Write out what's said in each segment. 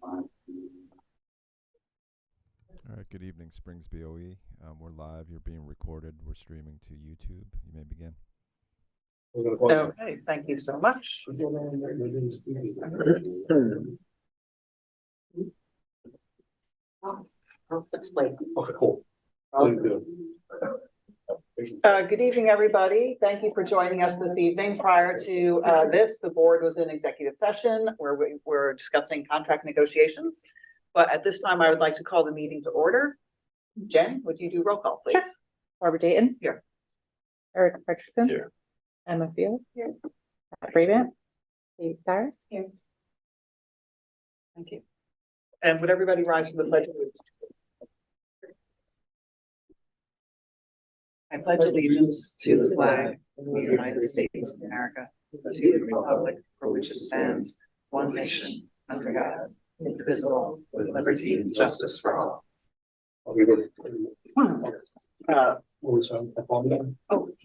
All right, good evening, Springs BOE. We're live. You're being recorded. We're streaming to YouTube. You may begin. Okay, thank you so much. I'll explain. Okay, cool. Good evening, everybody. Thank you for joining us this evening. Prior to this, the board was in executive session where we were discussing contract negotiations. But at this time, I would like to call the meeting to order. Jen, would you do roll call, please? Sure. Barbara Dayton. Here. Erica Fredrickson. Here. Emma Field. Here. Brabant. Dave Cyrus. Here. Thank you. And would everybody rise for the pledge of allegiance? I pledge allegiance to the flag of the United States of America, to the republic for which it stands, one nation, under God, indivisible, with liberty and justice for all. Oh,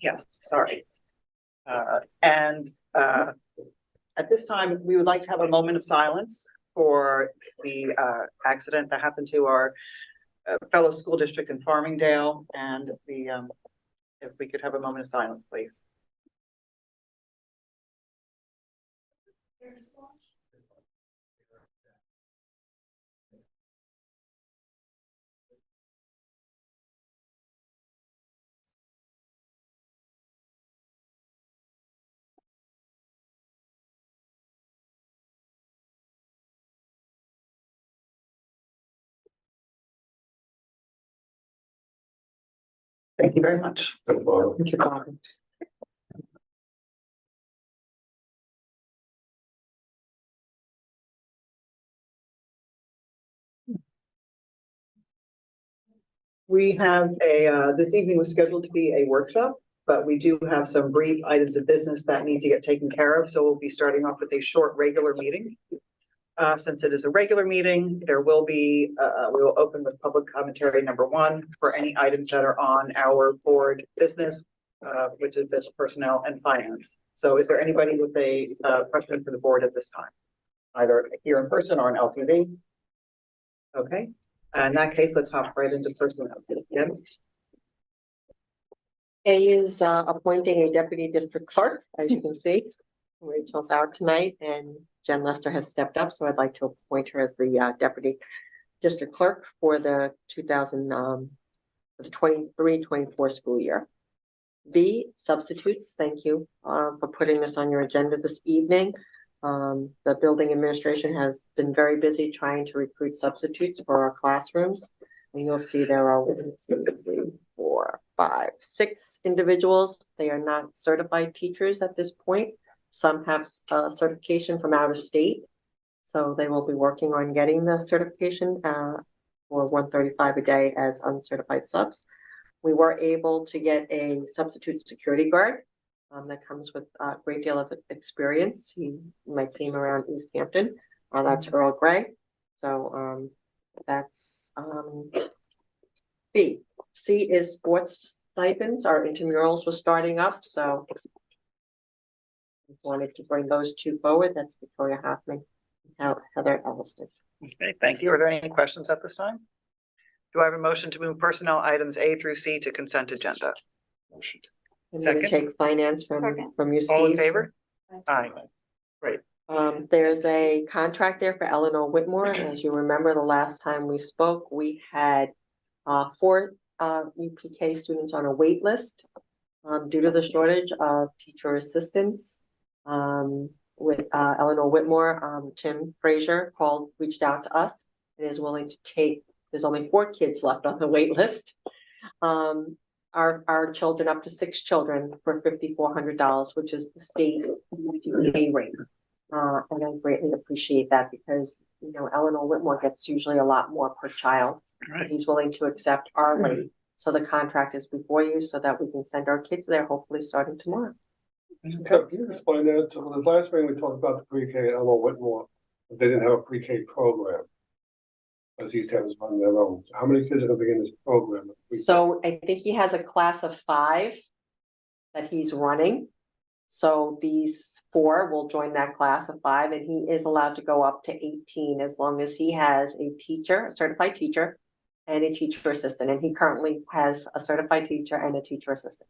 yes, sorry. At this time, we would like to have a moment of silence for the accident that happened to our fellow school district in Farmingdale, and the if we could have a moment of silence, please. Thank you very much. Thank you. Thank you, Bob. We have this evening was scheduled to be a workshop, but we do have some brief items of business that need to get taken care of. So we'll be starting off with a short regular meeting. Since it is a regular meeting, there will be, we will open with public commentary number one for any items that are on our board business, which is this personnel and finance. So is there anybody with a question for the board at this time? Either here in person or on LTV? Okay, in that case, let's hop right into personnel. Yeah. A is appointing a deputy district clerk, as you can see. Rachel's out tonight and Jen Lester has stepped up, so I'd like to appoint her as the deputy district clerk for the 23-24 school year. B, substitutes. Thank you for putting this on your agenda this evening. The building administration has been very busy trying to recruit substitutes for our classrooms. And you'll see there are 1, 2, 3, 4, 5, 6 individuals. They are not certified teachers at this point. Some have certification from out of state. So they will be working on getting the certification for $135 a day as uncertified subs. We were able to get a substitute security guard that comes with a great deal of experience. You might see him around East Hampton. That's Earl Gray. So that's B. C is sports stipends. Our intramurals was starting up, so I wanted to bring those two forward. That's Victoria Hoffman and Heather Elliston. Okay, thank you. Are there any questions at this time? Do I have a motion to move personnel items A through C to consent agenda? Motion. I'm going to take finance from you, Steve. All in favor? Aye. Great. There's a contract there for Eleanor Whitmore. As you remember, the last time we spoke, we had 4 UPK students on a wait list due to the shortage of teacher assistants. With Eleanor Whitmore, Tim Frazier reached out to us and is willing to take. There's only 4 kids left on the wait list. Our children, up to 6 children, for $5,400, which is the state UPK rate. And I greatly appreciate that because, you know, Eleanor Whitmore gets usually a lot more per child. Right. He's willing to accept our rate. So the contract is before you so that we can send our kids there, hopefully starting tomorrow. Can you explain that? So the last meeting we talked about the pre-K at Eleanor Whitmore, but they didn't have a pre-K program. As East Hampton's on their own. So how many kids are going to be in this program? So I think he has a class of 5 that he's running. So these 4 will join that class of 5, and he is allowed to go up to 18 as long as he has a teacher, a certified teacher, and a teacher assistant. And he currently has a certified teacher and a teacher assistant.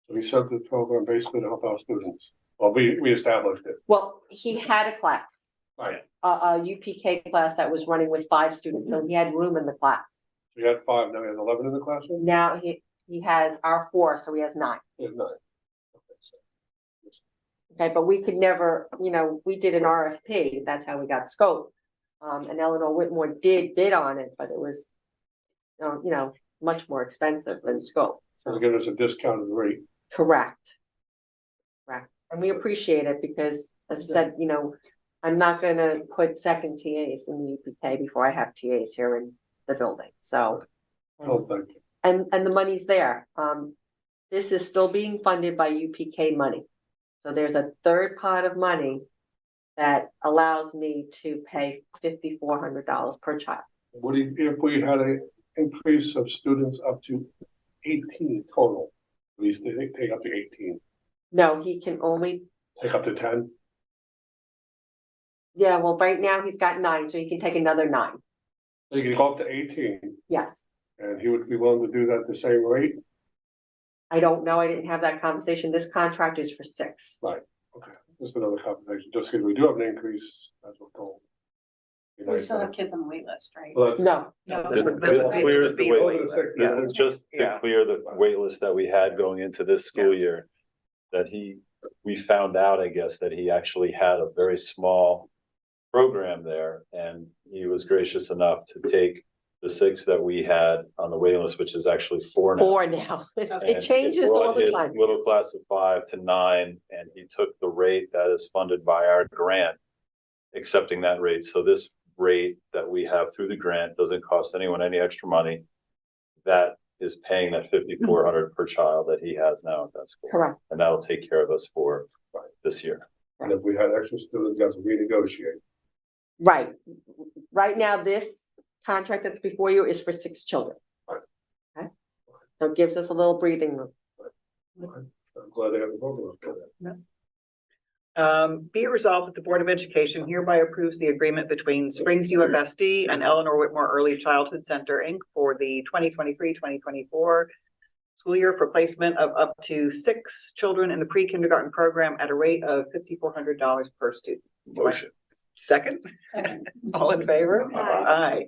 So we set the program basically to help our students. Well, we established it. Well, he had a class, Right. a UPK class that was running with 5 students, so he had room in the class. So you had 5, now you have 11 in the classroom? Now he has our 4, so he has 9. You have 9. Okay, so. Okay, but we could never, we did an RFP, that's how we got scope. And Eleanor Whitmore did bid on it, but it was, much more expensive than scope. So So, they're giving us a discounted rate. correct. Correct. And we appreciate it because, as I said, I'm not gonna put second TAs in the UPK before I have TAs here in the building, so. Oh, thank you. And the money's there. This is still being funded by UPK money. So there's a third pot of money that allows me to pay $5,400 per child. What do you, if we had an increase of students up to 18 total, at least they take up to 18, No, he can only, take up to 10? yeah, well, right now he's got 9, so he can take another 9. They can go up to 18, Yes. and he would be willing to do that at the same rate? I don't know. I didn't have that conversation. This contract is for 6. Right, okay, just another conversation, just because we do have an increase, that's what told. We still have kids on the wait list, right? Well, that's- No, It clears the wait list. Yeah. It's just to clear the wait list that we had going into this school year. That we found out, I guess, that he actually had a very small program there, and he was gracious enough to take the 6 that we had on the waiting list, which is actually 4 now. 4 now. It And changes brought all the his time. little class of 5 to 9, and he took the rate that is funded by our grant, accepting that rate. So this rate that we have through the grant doesn't cost anyone any extra money. That is paying that $5,400 per child that he has now at that school. Correct. And that'll take care of us for this year. And if we had extra students, we have to renegotiate. Right. Right now, this contract that's before you is for 6 children. Right. Okay. So it gives us a little breathing room. Okay. I'm glad they have the program for that. Be it resolved that the Board of Education hereby approves the agreement between Springs UFSD and Eleanor Whitmore Early Childhood Center, Inc. for the 2023-2024 school year for placement of up to 6 children in the pre-kindergarten program at a rate of $5,400 per student. Motion. Second, all in favor? Aye.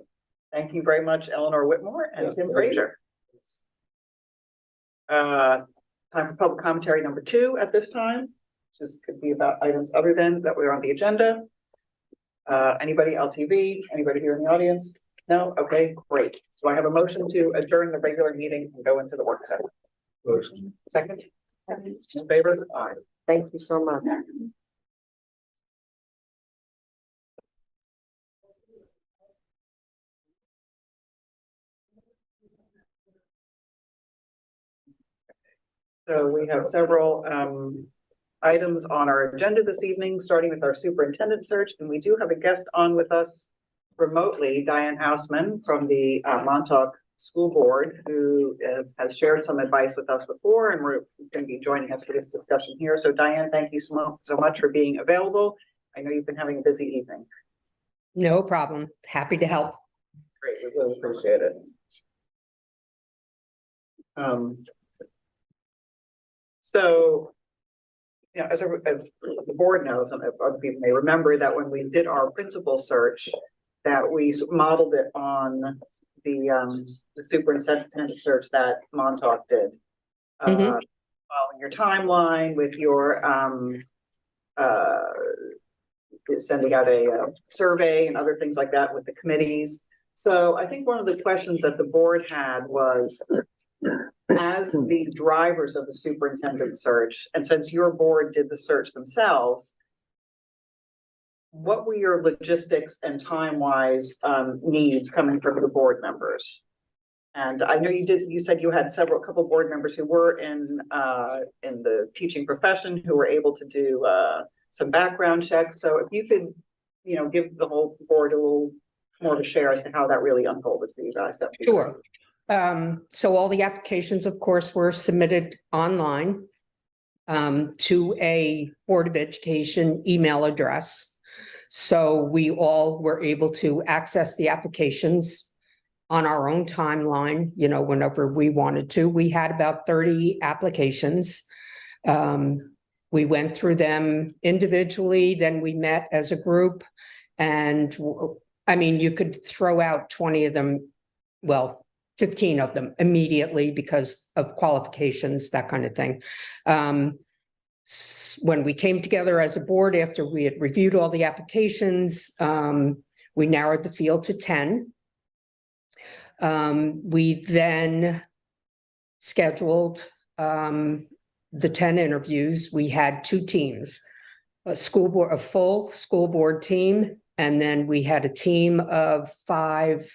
Thank you very much, Eleanor Whitmore and Yes, Tim thank Frazier. Time for public commentary number 2 at this time. This could be about items other than that were on the agenda. Anybody LTV? Anybody here in the audience? No? Okay, great. So I have a motion to adjourn the regular meeting and go into the work session. Motion. Second? In favor? Aye. Thank you so much. So we have several items on our agenda this evening, starting with our superintendent search, and we do have a guest on with us remotely, Diane Houseman from the Montauk School Board, who has shared some advice with us before, and we're going to be joining us for this discussion here. So Diane, thank you so much for being available. I know you've been having a busy evening. No problem. Happy to help. Great, we really appreciate it. So, as the board knows, and other people may remember, that when we did our principal search, that we modeled it on the superintendent search that Montauk did. Following your timeline with your sending out a survey and other things like that with the committees. So I think one of the questions that the board had was, as the drivers of the superintendent search, and since your board did the search themselves, what were your logistics and time-wise needs coming from the board members? And I know you said you had a couple board members who were in the teaching profession who were able to do some background checks. So if you could, give the whole board a little more to share as to how that really unfolded for you guys. That'd be Sure. great. So all the applications, of course, were submitted online. to a Board of Education email address. So we all were able to access the applications on our own timeline, you know, whenever we wanted to. We had about 30 applications. We went through them individually, then we met as a group. And I mean, you could throw out 20 of them, well, 15 of them immediately because of qualifications, that kind of thing. When we came together as a board, after we had reviewed all the applications, we narrowed the field to 10. We then scheduled the 10 interviews. We had 2 teams, a full school board team, and then we had a team of 5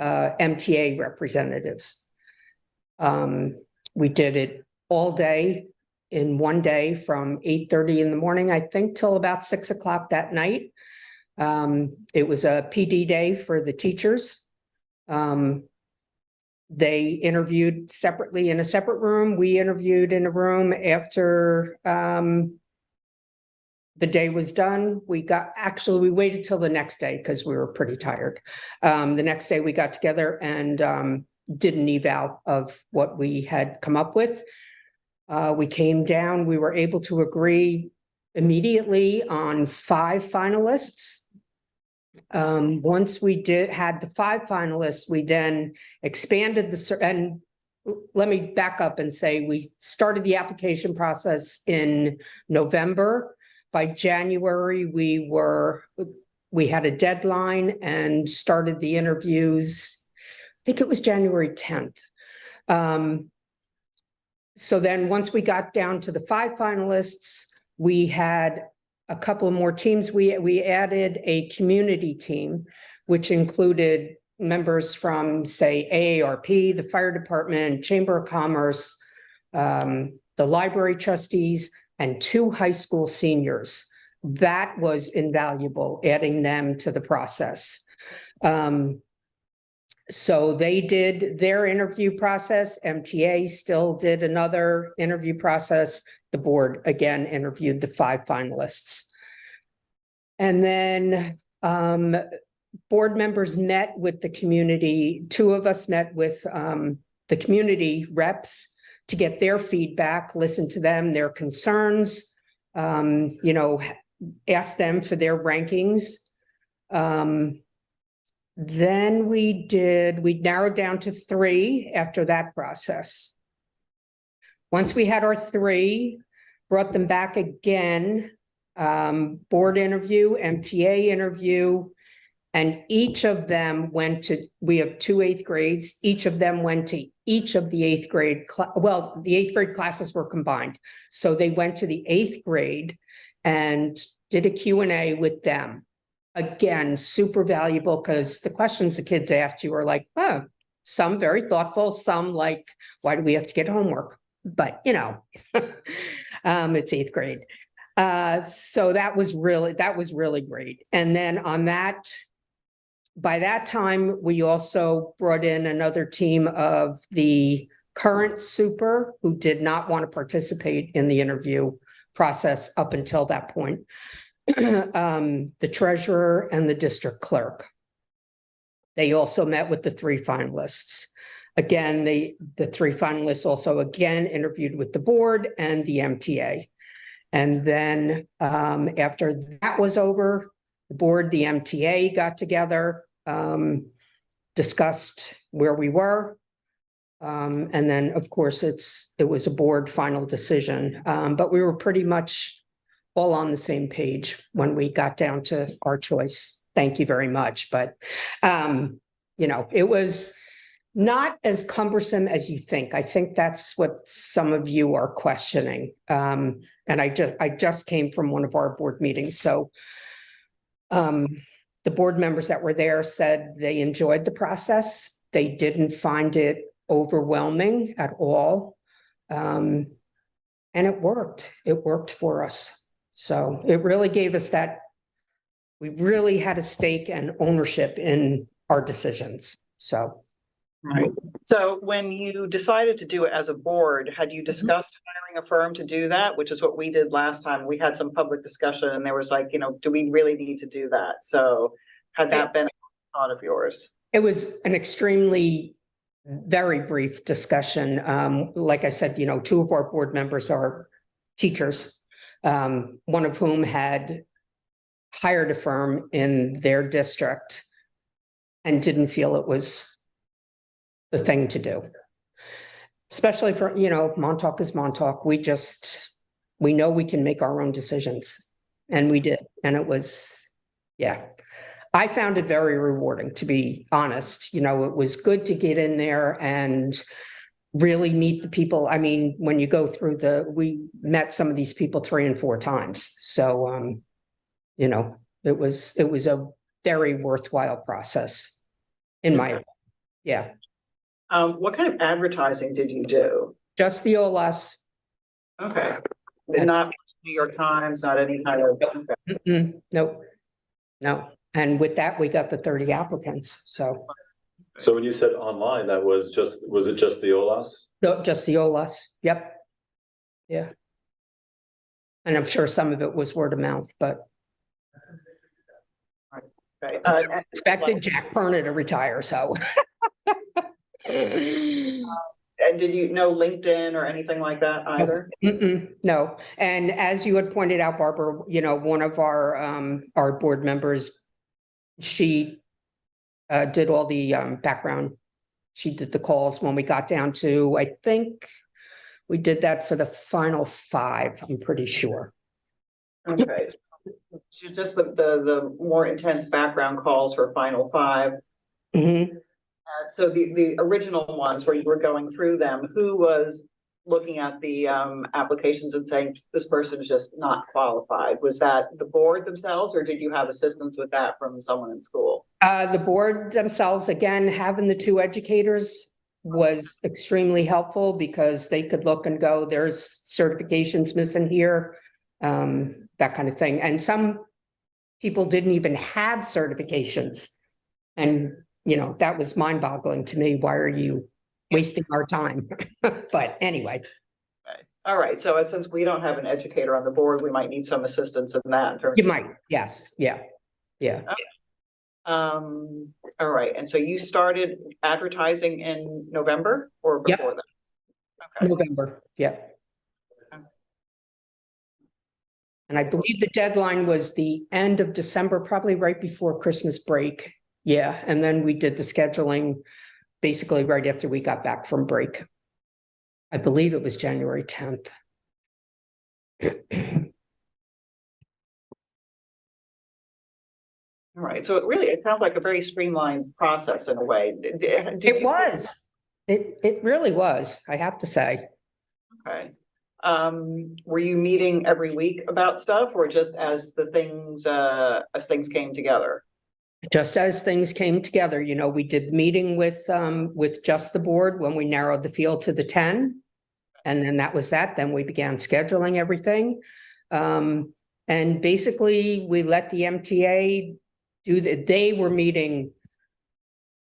MTA representatives. We did it all day in one day from 8:30 in the morning, I think, till about 6 o'clock that night. It was a PD day for the teachers. They interviewed separately in a separate room. We interviewed in a room after the day was done. We waited till the next day because we were pretty tired. The next day we got together and did an eval of what we had come up with. We came down, we were able to agree immediately on 5 finalists. Once we had the 5 finalists, we then expanded and let me back up and say we started the application process in November. By January, we had a deadline and started the interviews. I think it was January 10th. So then once we got down to the 5 finalists, we had a couple of more teams. We added a community team, which included members from, say, AARP, the fire department, Chamber of Commerce, the library trustees, and 2 high school seniors. That was invaluable, adding them to the process. So they did their interview process. MTA still did another interview process. The board again interviewed the 5 finalists. And then board members met with the community. 2 of us met with the community reps to get their feedback, listen to them, their concerns, you know, ask them for their rankings. Then we narrowed down to 3 after that process. Once we had our 3, brought them back again, board interview, MTA interview, and each of them we have 2 8th grades, each of them went to each of the 8th grade, the 8th grade classes were combined. So they went to the 8th grade and did a Q&A with them. Again, super valuable because the questions the kids asked you were like, oh, some very thoughtful, some like, why do we have to get homework? But, you know, it's 8th grade. So that was really great. And then by that time, we also brought in another team of the current super who did not want to participate in the interview process up until that point. The treasurer and the district clerk. They also met with the 3 finalists. Again, the 3 finalists also again interviewed with the board and the MTA. And then after that was over, the board, the MTA got together, discussed where we were. And then, of course, it was a board final decision. But we were pretty much all on the same page when we got down to our choice. Thank you very much. But, you know, it was not as cumbersome as you think. I think that's what some of you are questioning. And I just came from one of our board meetings. So the board members that were there said they enjoyed the process. They didn't find it overwhelming at all. And it worked. It worked for us. So it really gave us we really had a stake and ownership in our decisions. So Right. So when you decided to do it as a board, had you discussed hiring a firm to do that, which is what we did last time? We had some public discussion and there was like, do we really need to do that? So had that been a thought of yours? It was an extremely very brief discussion. Like I said, two of our board members are teachers, one of whom had hired a firm in their district and didn't feel it was the thing to do. Especially for, Montauk is Montauk. We know we can make our own decisions. And we did. And it was, yeah. I found it very rewarding, to be honest. It was good to get in there and really meet the people. I mean, when you go through we met some of these people 3 and 4 times. So, it was a very worthwhile process in my opinion. Yeah. What kind of advertising did you do? Just the OLS. Okay. Not New York Times, not any kind of. Okay. Nope. No. And with that, we got the 30 applicants. So when you said online, was it just the OLAS? no, just the OLS. Yep. Yeah. And I'm sure some of it was word of mouth, but Okay. expected Jack Perna to retire. So. And did you know LinkedIn or anything like that either? No. And as you had pointed out, Barbara, one of our board members, she did all the background. She did the calls when we got down to, I think we did that for the final 5, I'm pretty sure. Okay. So just the more intense background calls for final 5. Mm-hmm. So the original ones where you were going through them, who was looking at the applications and saying this person is just not qualified? Was that the board themselves, or did you have assistance with that from someone in school? The board themselves, again, having the 2 educators was extremely helpful because they could look and go, there's certifications missing here, that kind of thing. And some people didn't even have certifications. And, that was mind-boggling to me. Why are you wasting our time? But anyway. Okay. All right. So since we don't have an educator on the board, we might need some assistance in that. In terms you might. Yes. Yeah. Yeah. All right. And so you started advertising in November or before that? Okay. November. Yeah. And I believe the deadline was the end of December, probably right before Christmas break. Yeah. And then we did the scheduling basically right after we got back from break. I believe it was January 10th. All right. So it sounds like a very streamlined process in a way. It was. It really was, I have to say. Okay. Were you meeting every week about stuff or just as things came together? Just as things came together, we did the meeting with just the board when we narrowed the field to the 10. And then that was that. Then we began scheduling everything. And basically we let the MTA they were meeting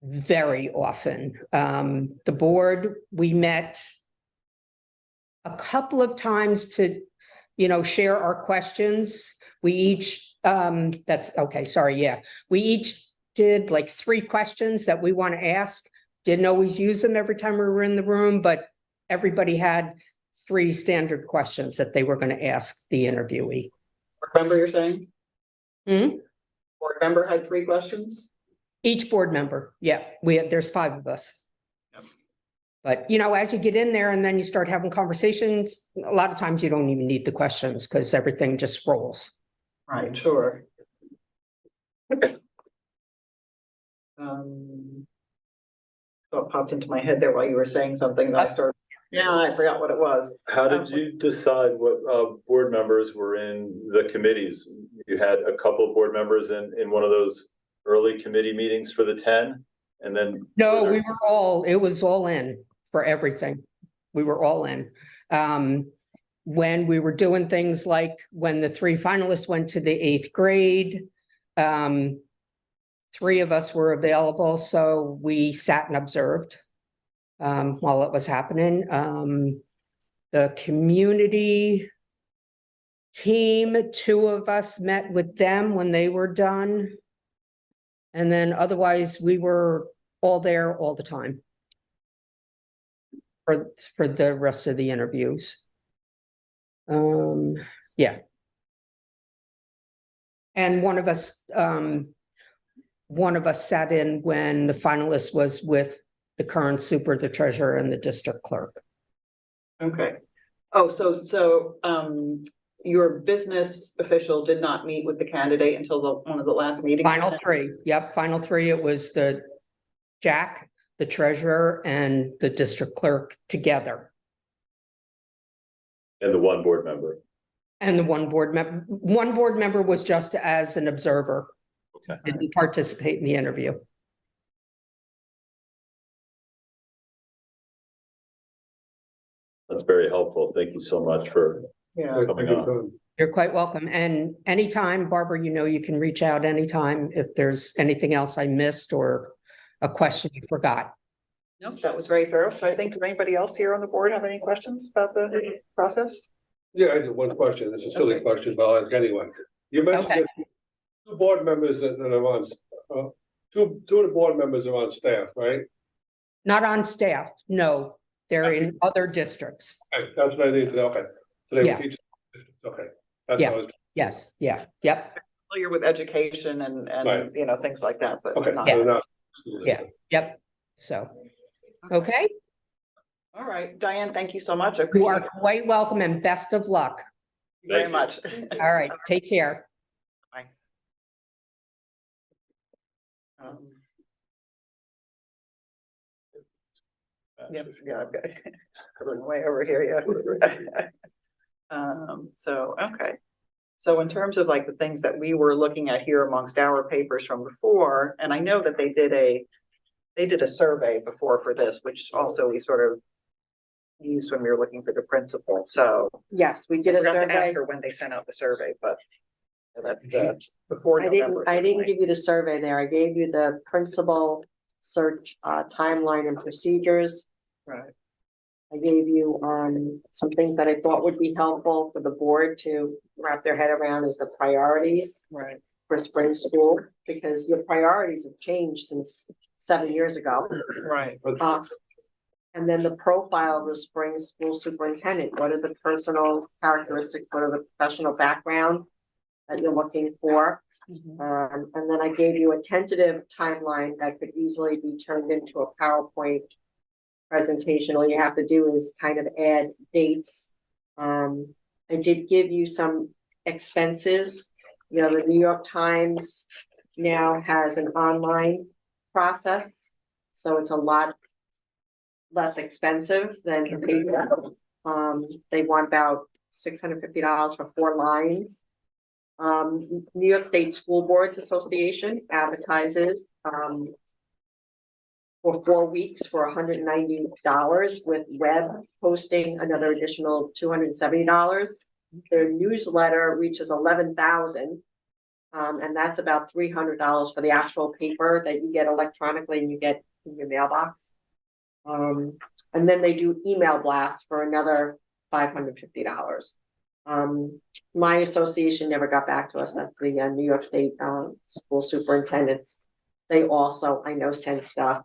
very often. The board, we met a couple of times to, share our questions. We each, that's okay. Sorry. Yeah. We each did like 3 questions that we want to ask. Didn't always use them every time we were in the room, but everybody had 3 standard questions that they were going to ask the interviewee. Remember you're saying? Hmm? Board member had 3 questions? Each board member. Yeah. There's 5 of us. Yep. But, as you get in there and then you start having conversations, a lot of times you don't even need the questions because everything just rolls. Right, sure. So it popped into my head there while you were saying something and I started, I forgot what it was. How did you decide what board members were in the committees? You had a couple of board members in one of those early committee meetings for the 10, and then No, it was all in for everything. We were all in. When we were doing things like when the 3 finalists went to the 8th grade, 3 of us were available, so we sat and observed while it was happening. The community team, 2 of us met with them when they were done. And then otherwise, we were all there all the time for the rest of the interviews. Yeah. And one of us sat in when the finalist was with the current super, the treasurer, and the district clerk. Okay. Oh, so your business official did not meet with the candidate until one of the last meetings? Final 3, yep, final 3, it was the Jack, the treasurer, and the district clerk together. And the one board member. And the one board member was just as an observer. Okay. Didn't participate in the interview. That's very helpful. Thank you so much for Yeah. coming on. You're quite welcome. And anytime, Barbara, you can reach out anytime if there's anything else I missed or a question you forgot. Nope, that was very thorough. So I think, does anybody else here on the board have any questions about the process? Yeah, I do one question. It's a silly question, but I'll ask anyway. You mentioned Okay. that 2 board members that are on, two of the board members are on staff, right? Not on staff, no. They're in other districts. Okay, that's what I need to know. Okay. So they Yeah. would teach. Okay. That's Yeah. what I was. Yes, yeah, yep, Familiar with education and Right. things like that, but Okay. not- So they're not. Yeah. yep. So, okay, All right, Diane, thank you so much. I you appreciate are quite welcome and best of luck. it very Thank much. All right, take care. Bye. Yeah, I've got going way over here, yeah. So, okay. So in terms of like the things that we were looking at here amongst our papers from before, and I know that they did a survey before for this, which also we sort of used when we were looking for the principal, so. Yes, we did I a forgot to ask survey. her when they sent out the survey, but that, before I November. didn't certainly. give you the survey there. I gave you the principal search timeline and procedures. Right, I gave you some things that I thought would be helpful for the board to wrap their head around as the priorities right, for spring school, because your priorities have changed since 7 years ago. right. And then the profile of the spring school superintendent, what are the personal characteristics, what are the professional background that you're looking for? And then I gave you a tentative timeline that could easily be turned into a PowerPoint presentation. All you have to do is kind of add dates. I did give you some expenses. The New York Times now has an online process, so it's a lot less expensive than the paper. They want about $650 for 4 lines. New York State School Boards Association advertises for 4 weeks for $190, with web hosting another additional $270. Their newsletter reaches 11,000, and that's about $300 for the actual paper that you get electronically and you get in your mailbox. And then they do email blasts for another $550. My association never got back to us. That's the New York State school superintendents. They also, I know, send stuff.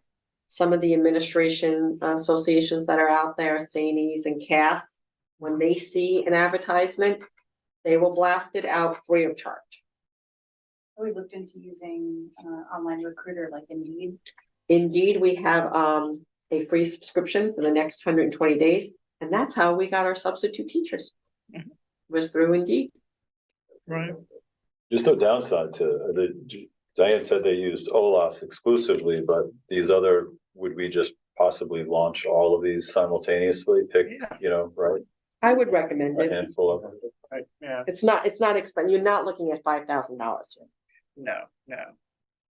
Some of the administration associations that are out there, SANES and CAS, when they see an advertisement, they will blast it out free of charge. We looked into using online recruiter like Indeed. Indeed, we have a free subscription for the next 120 days, and that's how we got our substitute teachers. Was through Indeed. Right. There's no downside to Diane said they used OLAS exclusively, but these other, would we just possibly launch all of these simultaneously? Pick, Yeah. right? I would recommend A it. handful of them. Right, yeah, It's not expensive. You're not looking at $5,000 here. no.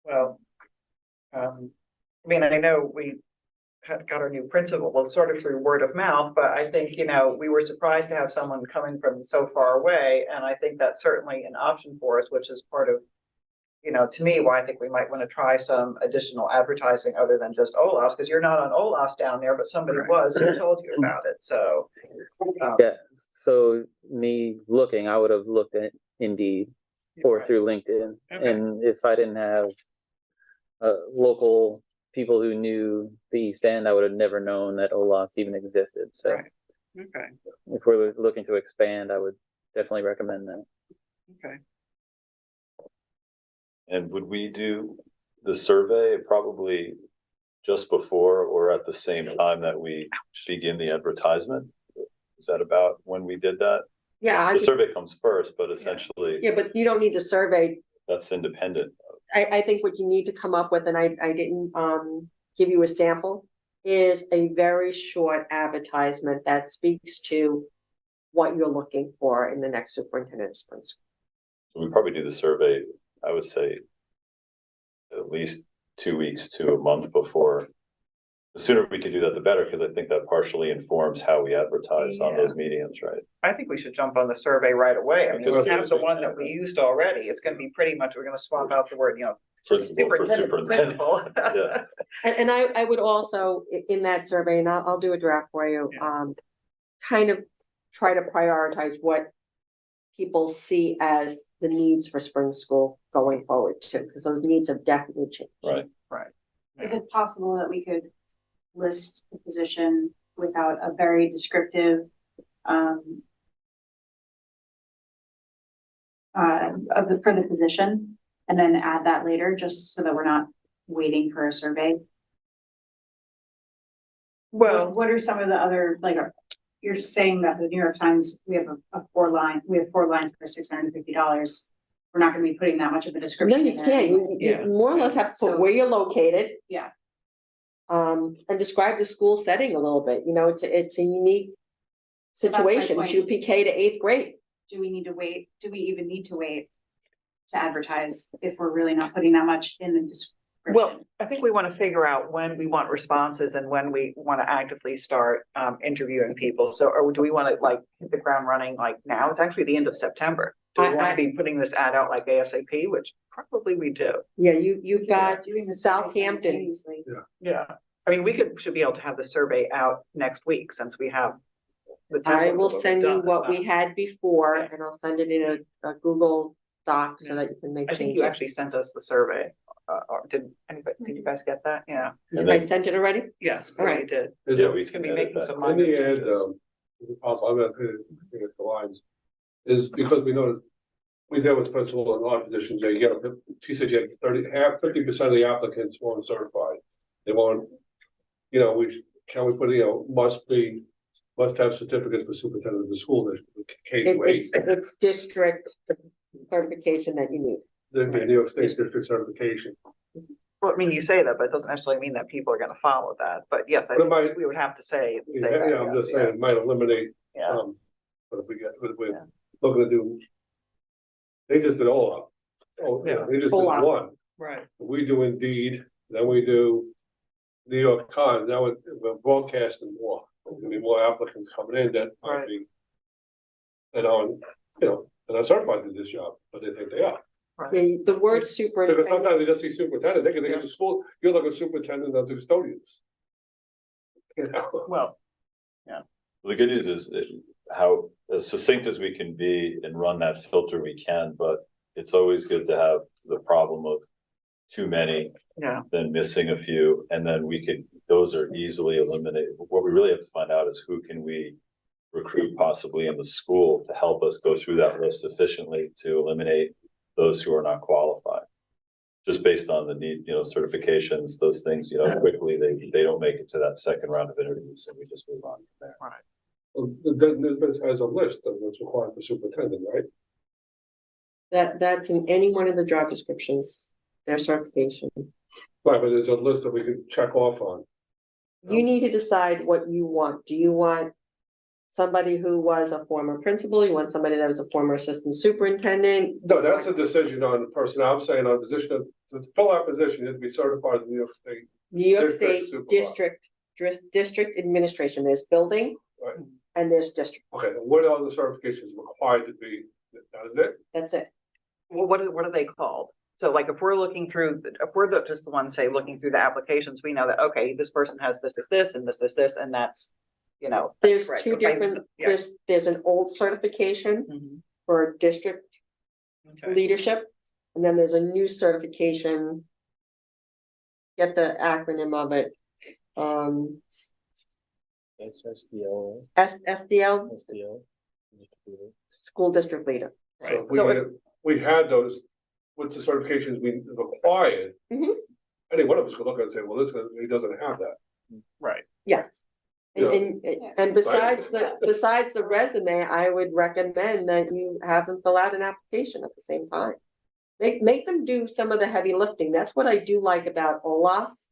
Well, I know we got our new principal, well, sort of through word of mouth, but I think, we were surprised to have someone coming from so far away, and I think that's certainly an option for us, which is part of, to me, why I think we might want to try some additional advertising other than just OLAS, because you're not on OLAS down there, but somebody was who told you about it, so. Yeah, so me looking, I would have looked at Indeed or Right. through LinkedIn. Okay. And if I didn't have local people who knew the East End, I would have never known that OLAS even existed. So Right. Okay, if we're looking to expand, I would definitely recommend that. okay. And would we do the survey probably just before or at the same time that we begin the advertisement? Is that about when we did that? Yeah, The survey comes first, but essentially yeah, but you don't need the survey. that's independent. I think what you need to come up with, and I didn't give you a sample, is a very short advertisement that speaks to what you're looking for in the next superintendent of spring school. So we probably do the survey, I would say, at least 2 weeks to a month before. The sooner we could do that, the better, because I think that partially informs how we advertise on those mediums, right? I think we should jump on the survey right away. I mean, we have the one that Okay. we used already. It's gonna be pretty much, we're gonna swap out the word, Principal for superintendent, superintendent. principal. Yeah. And I would also, in that survey, and I'll do a draft for you, kind of try to prioritize what people see as the needs for spring school going forward too, because those needs have definitely changed. Right. Is it possible that we could list the position without a very descriptive for the position, and then add that later, just so that we're not waiting for a survey? Well, What are some of the other, like, you're saying that the New York Times, we have four lines for $650. We're not gonna be putting that much of a No, description you in there. can't. You Yeah. more or less have to So- put where you're located. Yeah. And describe the school setting a little bit. It's a unique So that's my situation. It's point. UPK to 8th grade. Do we need to wait? Do we even need to wait to advertise if we're really not putting that much in the description? well, I think we want to figure out when we want responses and when we want to actively start interviewing people. So, or do we want to like hit the ground running like now? It's actually the end of September. Do we want to be putting this ad out like ASAP, which probably we do. Yeah, you've got Doing the survey Southampton. simultaneously. Yeah. I mean, we should be able to have the survey out next week since we have the template. I of will what we've send you done. what we had before, Yeah. and I'll send it in a Google Doc so that you can make I think you changes. actually sent us the survey. Or did you guys get that? Yeah. And I then, sent it already? Yes, All right. we did. Is yeah, it, we It's gonna be can edit making that. some in minor the end, changes. is it possible, I'm not thinking the lines, is because we know that we deal with principal in our positions, they get, she said you had 50% of the applicants weren't certified. They want, can we put, must have certificates for superintendent of the school district, K through 8. It's district certification that you need. The New York State district certification. Well, I mean, you say that, but it doesn't necessarily mean that people are gonna follow that. But yes, I But it think might- we would have to say. Yeah, that, I'm just yes, saying, it might eliminate, Yeah, but if we're Yeah. looking to do, they just did all up. Oh, yeah, they just did Full up. one. right. We do Indeed, then we do New York Times, now we're broadcasting more. There's gonna be more applicants coming in that might Right. be. And on, they're not certified to this job, but they think they are. The word Because superintendent, sometimes they just see superintendent, they can think it's a school, you're like a superintendent of the custodians. Well, The good news is how as succinct as we can be and run that filter we can, but it's always good to have the problem of too many, yeah, then missing a few, and then those are easily eliminated. What we really have to find out is who can we recruit possibly in the school to help us go through that list efficiently to eliminate those who are not qualified. Just based on the need, certifications, those things, quickly, they don't make it to that second round of interviews and we just move on from there. right. Well, this has a list of what's required for superintendent, right? that's in any one of the job descriptions, their certification. Right, but there's a list that we can check off on. You need to decide what you want. Do you want somebody who was a former principal? You want somebody that was a former assistant superintendent? No, that's a decision on the person. I'm saying on position, to fill our position, you have to be certified in New York State. New York District State supervisor. district administration, there's building Right. and there's district, Okay, and what other certifications required to be, that is it? that's it. Well, what are they called? So like if we're looking through, if we're just the ones, say, looking through the applications, we know that, okay, this person has this, and this, and that's, you know. There's correct. two Okay, different, yeah. there's an old certification Mhm. for district Okay. leadership, and then there's a new certification. Get the acronym of it, SSDL, SDL, SDL. school district leader. So So we had those, with the certifications we required. Mhm. Any one of us could look at it and say, well, this, he doesn't have that. Right. Yes. Yeah. And besides the resume, I would recommend that you have them fill out an application at the same time. Make them do some of the heavy lifting. That's what I do like about OLAS,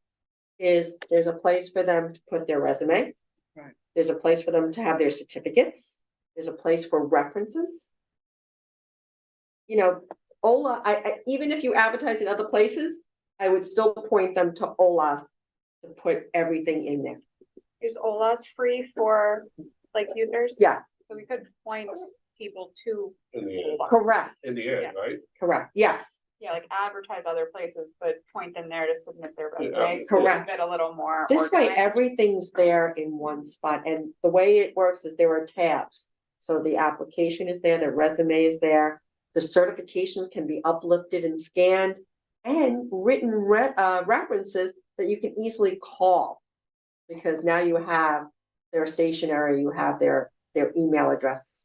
is there's a place for them to put their resume. Right. There's a place for them to have their certificates. There's a place for references. You know, I even if you advertise in other places, I would still point them to OLAS to put everything in there. Is OLAS free for like users? Yes, So we could point people to In the end, OLAS. correct, right? correct, yes, Yeah, like advertise other places, but point them there to submit their Yeah, resumes. correct. Get a little more. this way organized. everything's there in one spot, and the way it works is there are tabs. So the application is there, the resume is there, the certifications can be uplifted and scanned, and written references that you can easily call. Because now you have their stationery, you have their email address.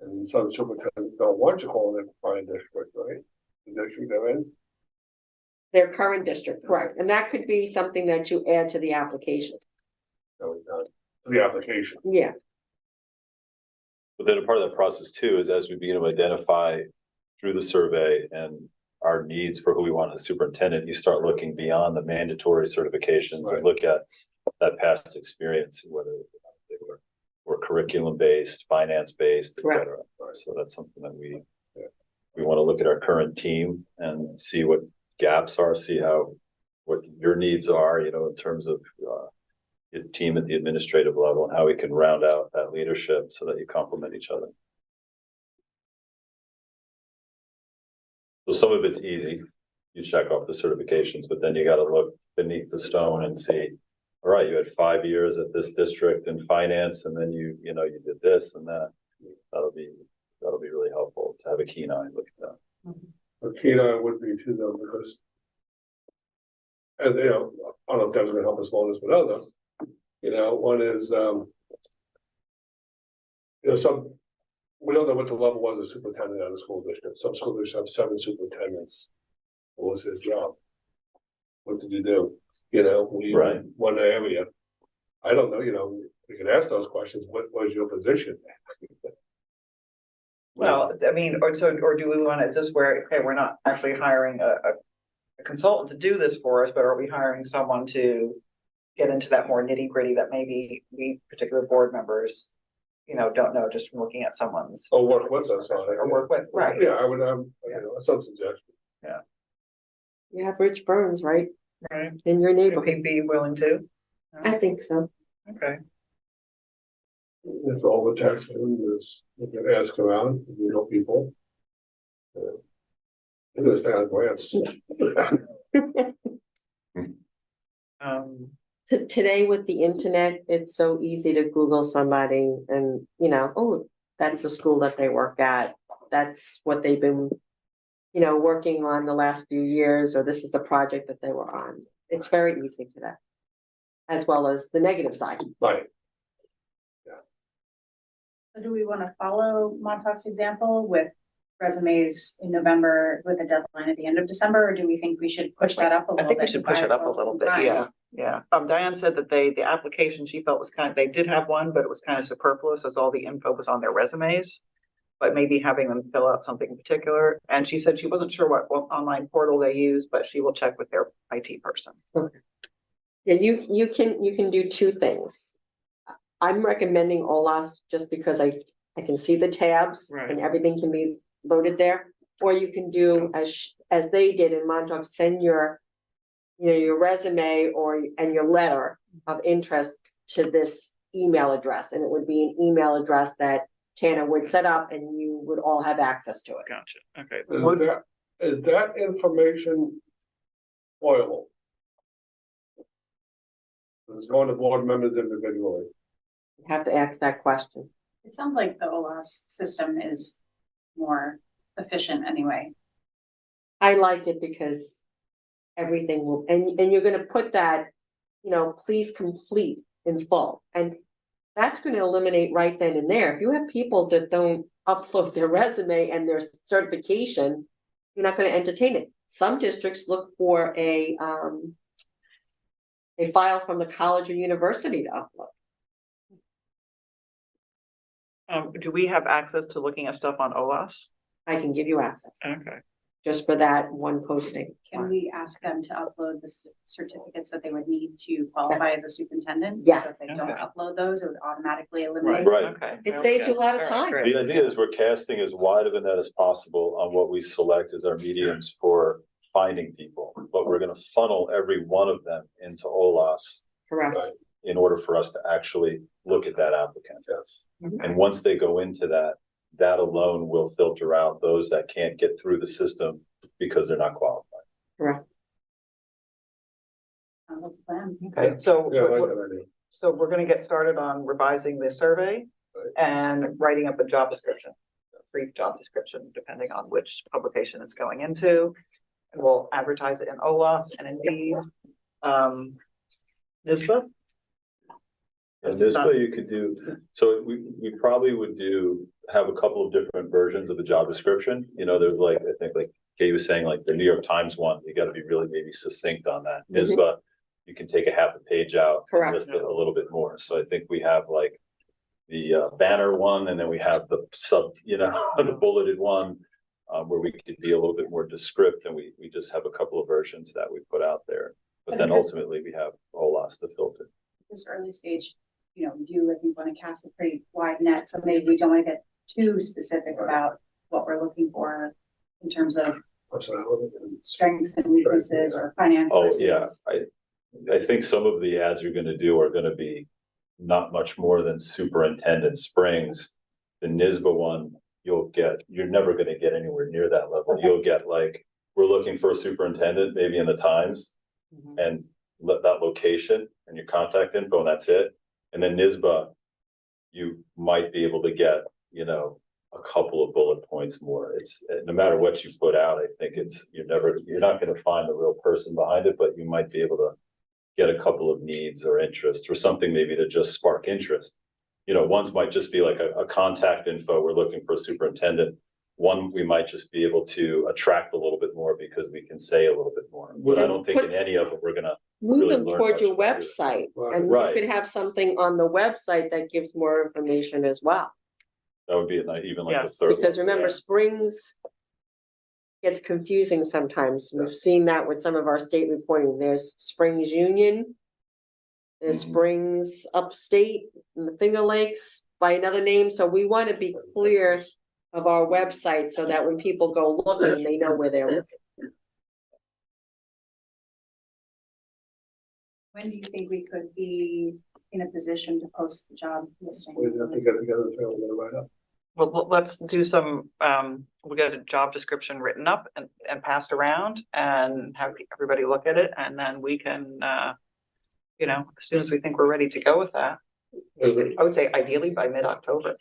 And some superintendents don't want you calling it fire district, right? The district they're in. Their current district, correct, and that could be something that you add to the application. So we got the application. Yeah, But then a part of that process too is as we begin to identify through the survey and our needs for who we want as superintendent, you start looking beyond the mandatory certifications Right. and look at that past experience, whether they were curriculum based, finance based, et Correct. cetera. So that's something that we want to look at our current team and see what gaps are, see what your needs are, you know, in terms of your team at the administrative level and how we can round out that leadership so that you complement each other. So some of it's easy. You check off the certifications, but then you got to look beneath the stone and see, all right, you had 5 years at this district in finance, and then you did this and that. That'll be really helpful to have a keen eye look at that. A keen eye would be too, though, because as you know, I don't know if Deb's gonna help us along this with others. You know, one is we don't know what the level was of superintendent at a school district. Some school districts have 7 superintendents. What was his job? What did you do? You know, Right. One area. I don't know, you know, we can ask those questions. What was your position? Well, I mean, or do we want, is this where, okay, we're not actually hiring a consultant to do this for us, but are we hiring someone to get into that more nitty gritty that maybe we particular board members, you know, don't know just from looking at someone's. Or work with us on it. Or work with, right. Yeah, I would, you know, some suggestion. you have Rich Burns, right, Right. in your Would neighborhood. he be willing to? I think so. Okay. That's all the tax is, you can ask around, you know, people. You're gonna stay on grants. Today with the internet, it's so easy to Google somebody and, you know, oh, that's the school that they work at. That's what they've been, you know, working on the last few years, or this is the project that they were on. It's very easy to that, as well as the negative side. Right, So do we want to follow Montauk's example with resumes in November with a deadline at the end of December, or do we think we should push that up a I little bit? think we should to buy push it up a ourselves little some bit, time? yeah, yeah. Diane said that the application she felt was they did have one, but it was kind of superfluous as all the info was on their resumes. But maybe having them fill out something in particular, and she said she wasn't sure what online portal they use, but she will check with their IT person. Yeah, you can do two things. I'm recommending OLAS just because I can see the tabs Right. and everything can be loaded there. Or you can do as they did in Montauk, send your resume and your letter of interest to this email address, and it would be an email address that Tana would set up and you would all have access to it. Gotcha, okay. is Is that information spoilable? It's going to board members individually. You have to ask that question. It sounds like the OLAS system is more efficient anyway. I like it because everything will, and you're gonna put that, you know, please complete in full. And that's gonna eliminate right then and there. If you have people that don't upload their resume and their certification, you're not gonna entertain it. Some districts look for a file from the college or university to upload. Do we have access to looking at stuff on OLAS? I can give you access, Okay. just for that one posting. Can we ask them to upload the certificates that they would need to qualify as a superintendent? Yes. So if they don't Okay. upload those, it would automatically eliminate. Right. Okay. It saves you a lot of time. The idea is we're casting as wide of a net as possible on what we select as our mediums for finding people, but we're gonna funnel every one of them into OLAS Correct. Right. in order for us to actually look at that applicant. Yes. And once they go into that, that alone will filter out those that can't get through the system because they're not qualified. Correct. Plan. Okay, so, Yeah, I like that idea. so we're gonna get started on revising the survey Right. and writing up a job description. A brief job description, depending on which publication it's going into. And we'll advertise it in OLAS and Indeed. NISBA? And this way you could do, so we probably would have a couple of different versions of the job description. You know, there's like, I think like Kay was saying, like the New York Times one, you gotta be really maybe succinct on that. NISBA, you can take a half a page out and Correct. list it a little bit more. So I think we have like the banner one, and then we have the sub, you know, the bulleted one, where we could be a little bit more descriptive, and we just have a couple of versions that we put out there. But then ultimately we have OLAS to filter. This early stage, you know, we do, I think, want to cast a pretty wide net, so maybe we don't want to get too specific about what we're looking for in terms of Personality. strengths and weaknesses or finance Oh, versus. yeah, I think some of the ads you're gonna do are gonna be not much more than Superintendent Springs. The NISBA one, you're never gonna get anywhere near that level. You'll get like, we're looking for a superintendent, maybe in the Times, and that location and your contact info, and that's it. And then NISBA, you might be able to get, you know, a couple of bullet points more. It's, no matter what you put out, I think you're not gonna find the real person behind it, but you might be able to get a couple of needs or interest or something maybe to just spark interest. You know, ones might just be like a contact info, we're looking for a superintendent. One, we might just be able to attract a little bit more because we can say a little bit more, but I don't think in any of it, we're gonna. Move Really them learn toward much your about it. website, Right. and Right. you could have something on the website that gives more information as well. That would be even like Yeah. the third. Because one. remember, Springs gets confusing sometimes. We've seen that with some of our state reporting. There's Springs Union, there's Springs Upstate, and the Finger Lakes by another name. So we want to be clear of our website so that when people go looking, they know where they're looking. When do you think we could be in a position to post the job listing? We have to get together and we're gonna write up. Well, let's do some, we'll get a job description written up and passed around and have everybody look at it, and then we can, you know, as soon as we think we're ready to go with that. I would say ideally by mid-October.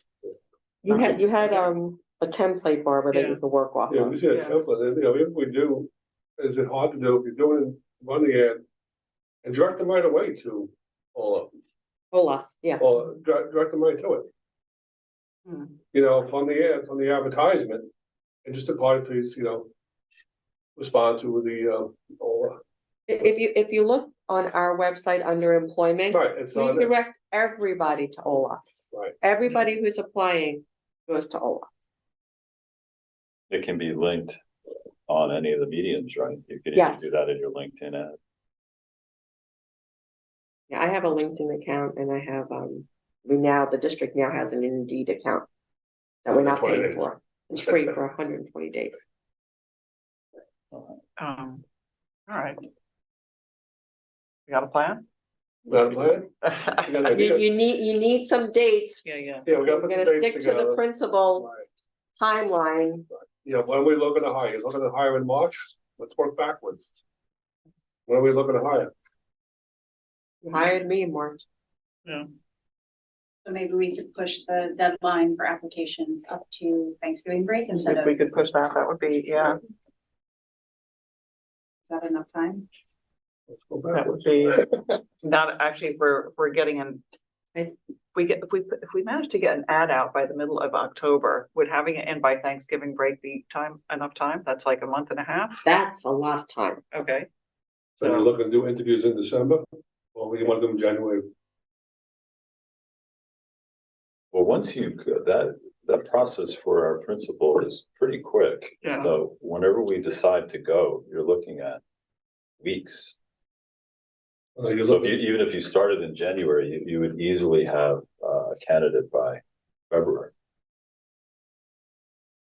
You had a template, Barbara, that you could work off Yeah, of. we see a Yeah. template, and, you know, if we do, is it hard to do, if you're doing, run the ad and direct them right away to all of them, OLAS, yeah. or direct them right to it. Hmm. You know, from the ad, from the advertisement, and just apply to, you know, respond to the, or, If you look on our website under employment, right, it's we on there, direct everybody to OLAS. right. Everybody who's applying goes to OLAS. It can be linked on any of the mediums, right? You could even Yes. do that in your LinkedIn ad. Yeah, I have a LinkedIn account and I have, the district now has an Indeed account that we're not 120 paying days. for. It's free for 120 days. All right. You got a plan? Not a plan? You got an idea? You need some dates. Yeah. Yeah, we gotta We're put the gonna dates stick to the together. principal Right. timeline. Yeah, when are we looking to hire? You looking to hire in March? Let's work backwards. When are we looking to hire? You hired me in March. So maybe we could push the deadline for applications up to Thanksgiving break instead If of, we is could push that, that would be, yeah, that enough time? Let's go that would backwards. be, not actually, if we're getting an, if we manage to get an ad out by the middle of October, would having it in by Thanksgiving break be enough time? That's like a month and a half? That's a lot of time. Okay. So you're looking to do interviews in December, or you want to do them in January? Well, once you, that process for our principal is pretty quick. Yeah. So whenever we decide to go, you're looking at weeks. You're So looking, even if you started in January, you would easily have a candidate by February.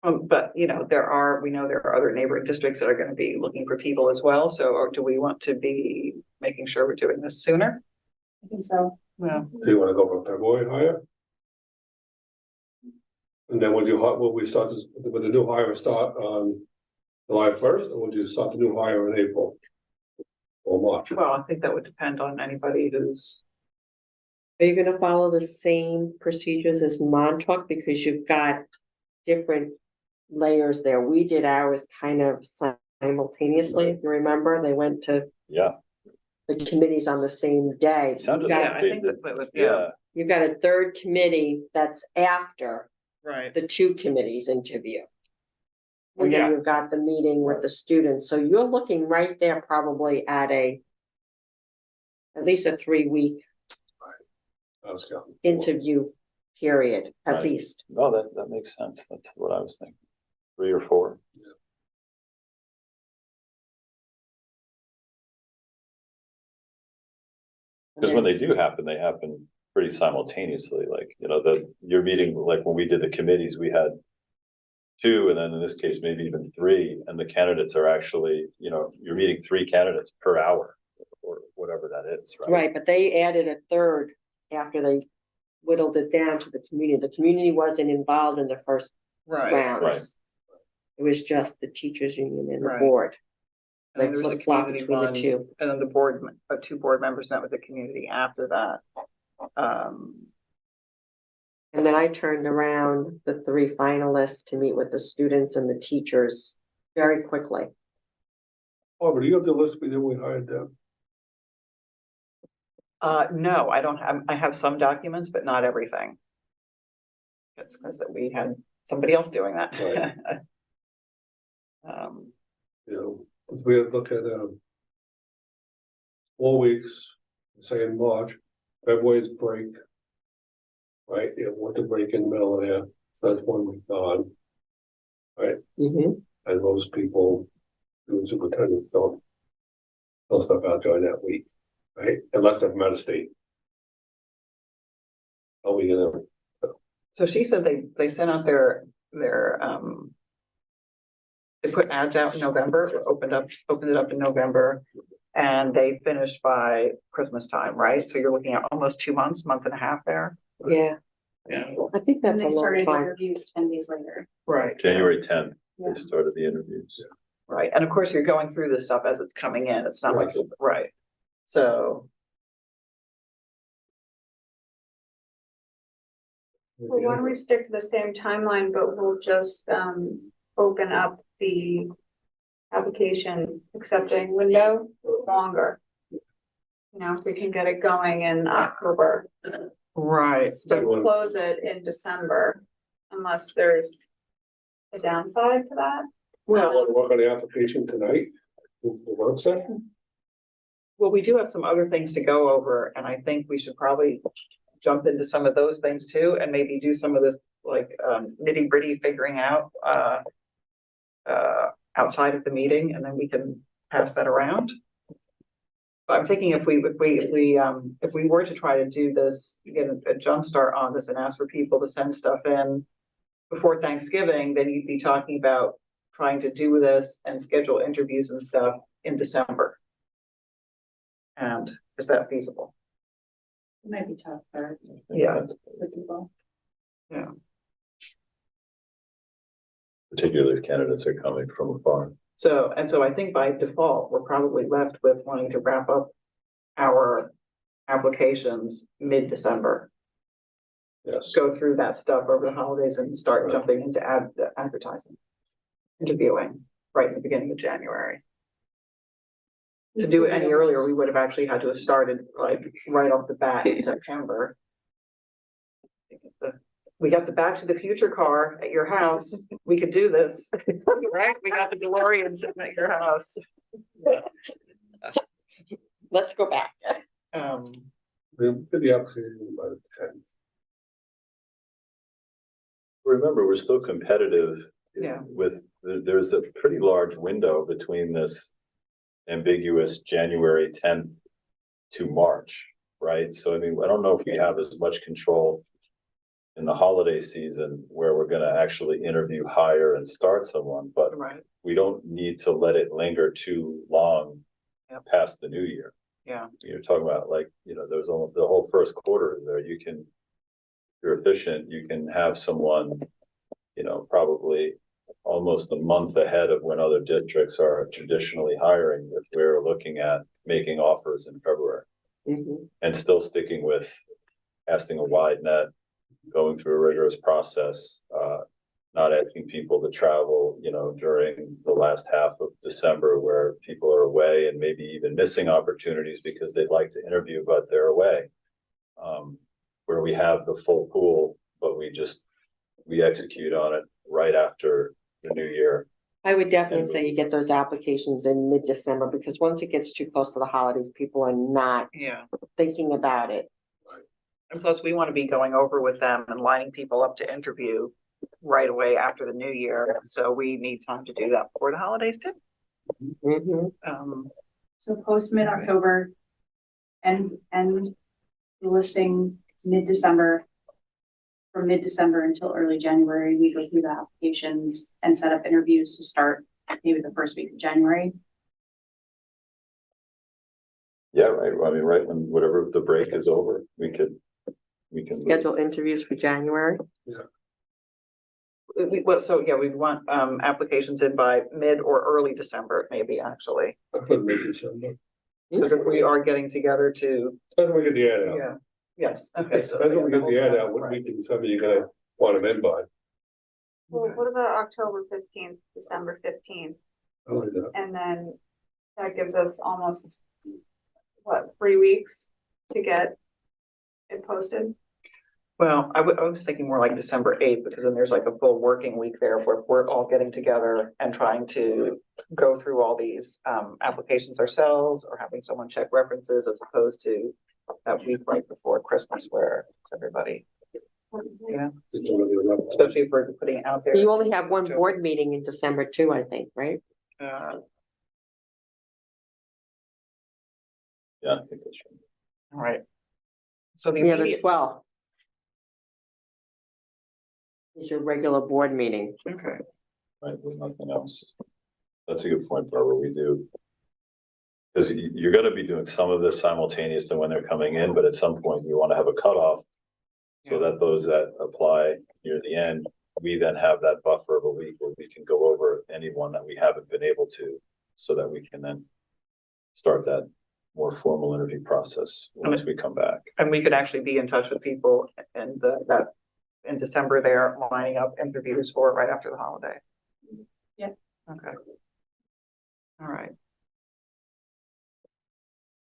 But we know there are other neighboring districts that are gonna be looking for people as well, so, or do we want to be making sure we're doing this sooner? I think so. Well, do you want to go for February hire? And then will we start this, with the new hire start on July 1st, or would you start the new hire in April? Or March? well, I think that would depend on anybody who's, Are you gonna follow the same procedures as Montauk, because you've got different layers there? We did ours kind of simultaneously, if you remember, they went to Yeah, the committees on the same day. it sounded You've yeah, got- I think that was, yeah, You've got a third committee that's after right. the two committees interview. And Yeah. then you've got the meeting with the students, so you're looking right there probably at at least a 3-week I was counting. interview period, at Right. least. no, that makes sense. That's what I was thinking. 3 or 4. Because when they do happen, they happen pretty simultaneously, like, your meeting, like when we did the committees, we had 2, and then in this case, maybe even 3, and the candidates are actually, you're meeting 3 candidates per hour, or whatever that is, right? Right, but they added a third after they whittled it down to the community. The community wasn't involved in the first Right. rounds. Right. It was just the teachers union and the Right. board. And They then there was a flip-flop community between the one, two. and then the board, 2 board members met with the community after that. And then I turned around the 3 finalists to meet with the students and the teachers very quickly. Oh, but do you have the list we did, we hired them? No, I don't have, I have some documents, but not everything. It's because that we had somebody else doing that. Right. Um, If we look at, 4 weeks, say in March, February's break. Right, winter break in the middle of there, that's 1 week gone, Mhm. and most people, doing superintendents, don't step out during that week, right, unless they're from out of state. Oh, so she said they sent out their, they put ads out in November, or opened it up in November. And they finished by Christmas time, right? So you're looking at almost 2 months, month and a half there. Yeah, Yeah. I think And that's they a long started time. interviews 10 days later. Right. January 10th, Yeah. they started the interviews. Right, and of course, you're going through this stuff as it's coming in, it's not like, right, so. Well, why don't we stick to the same timeline, but we'll just, open up the application accepting window longer. If we can get it going in October, Right. so close it in December, unless there's a downside to that. Want to work on the application tonight, the work session? Well, we do have some other things to go over, and I think we should probably jump into some of those things too, and maybe do some of this like nitty gritty figuring out outside of the meeting, and then we can pass that around. But I'm thinking if we were to try to do this, get a jump start on this and ask for people to send stuff in before Thanksgiving, then you'd be talking about trying to do this and schedule interviews and stuff in December. And is that feasible? It might be tough for Yeah. the people. Yeah. particularly if candidates are coming from afar. So I think by default, we're probably left with wanting to wrap up our applications mid-December. Yes. Go through that stuff over the holidays and start jumping into advertising, interviewing right in the beginning of January. To do it any earlier, we would have actually had to have started like right off the bat in September. We got the Back to the Future car at your house. We could do this, right? We got the DeLorean sitting at your house. Let's go back. We did the application by the 10th. Remember, we're still competitive. Yeah. With, there's a pretty large window between this ambiguous January 10th to March, right? So, I mean, I don't know if we have as much control in the holiday season where we're gonna actually interview, hire, and start someone, but Right, we don't need to let it linger too long Yep. past the new year. yeah, You're talking about like, there's all, the whole first quarter is there. You can, if you're efficient, you can have someone, probably almost a month ahead of when other districts are traditionally hiring, if we're looking at making offers in February Mhm. and still sticking with casting a wide net, going through a rigorous process, not asking people to travel, during the last half of December where people are away and maybe even missing opportunities because they'd like to interview, but they're away. Where we have the full pool, but we execute on it right after the new year. I would definitely say you get those applications in mid-December, because once it gets too close to the holidays, people are not yeah. thinking about it. And plus, we want to be going over with them and lining people up to interview right away after the new year. So we need time to do that before the holidays too. Mhm. So post mid-October and the listing mid-December. From mid-December until early January, we go through the applications and set up interviews to start maybe the first week of January. Yeah, right. I mean, right when whatever the break is over, we can Schedule interviews for January. We want applications in by mid or early December, maybe actually. I put mid-December. Because if we are getting together to, Depends when we get the ad out. yeah, yes, okay. So Depends when we get the ad out, what Right. week in December you're gonna want them in by. Well, what about October 15th, December 15th? I like that. And then that gives us almost, 3 weeks to get it posted? Well, I was thinking more like December 8th, because then there's like a full working week there where we're all getting together and trying to go through all these applications ourselves, or having someone check references, as opposed to that week right before Christmas where it's everybody, It's already enough. especially if we're putting it out there. You only have one board meeting in December too, I think, right? Uh, Yeah, I think that's right. all right. So the Yeah, the immediate, 12th is your regular board meeting. okay, Right, there's nothing else. That's a good point, Barbara, we do. Because you're gonna be doing some of this simultaneous to when they're coming in, but at some point you wanna have a cutoff. So that those that apply near the end, we then have that buffer of a week where we can go over anyone that we haven't been able to, so that we can then start that more formal interview process once we come back. and we could actually be in touch with people and that in December, they're lining up interviews for right after the holiday. Yeah. Okay. All right.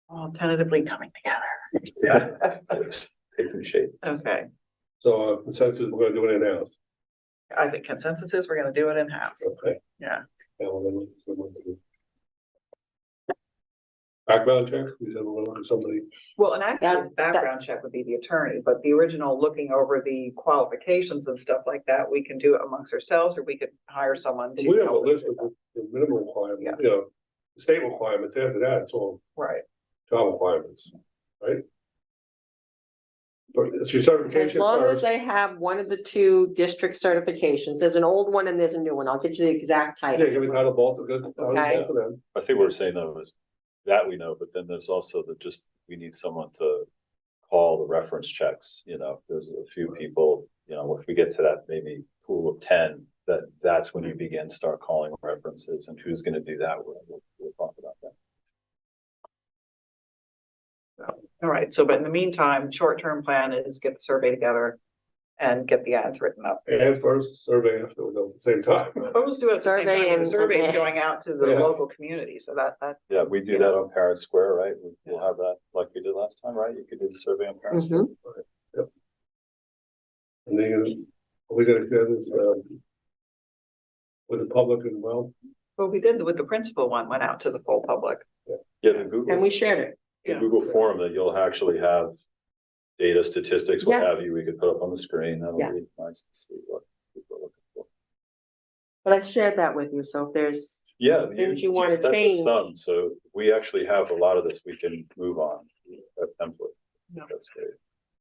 All tentatively coming together. Yeah. Taking shape. Okay, So consensus, we're gonna do it in-house. I think consensus is we're gonna do it in-house. Okay. Yeah. Well, then someone can- Background check, we said we're gonna look at somebody. Well, and actually, That- background check would be the attorney, but the original looking over the qualifications and stuff like that, we can do it amongst ourselves, or we could hire someone to. We have a help us list do of that. the minimum requirements, Yeah. The state requirements. After that, it's all Right, job requirements, right? But it's your As certification long as first. they have one of the two district certifications, there's an old one and there's a new one. I'll get you the exact Yeah, give me title. title both, good, Okay. both of them. I think what we're saying though is that we know, but then there's also we need someone to call the reference checks, there's a few people, if we get to that maybe pool of 10 that's when you begin start calling references, and who's going to do that. We'll talk about that. All right, so but in the meantime, short-term plan is get the survey together and get the ads written up. And first, survey after, at the same time. Always do it at the same Survey time, the and- survey is and- going out to the Yeah. local community, so that, Yeah, we do that on Parrot Square, right? We'll have that like we did last time, right? You could do the survey on Parrot Square. Mhm. And then we're gonna share this, with the public as well. well, we did with the principal one, went out to the full public. Yeah, the Google. And we shared it. The Yeah. Google form that you'll actually have data, statistics, what Yes. have you, we could put up on the screen. That'll Yeah. be nice to see what people are looking for. But I shared that with you, so if there's, Yeah. Things you wanna that's a change. sum, so we actually have a lot of this we can move on, that template. Yeah. That's great.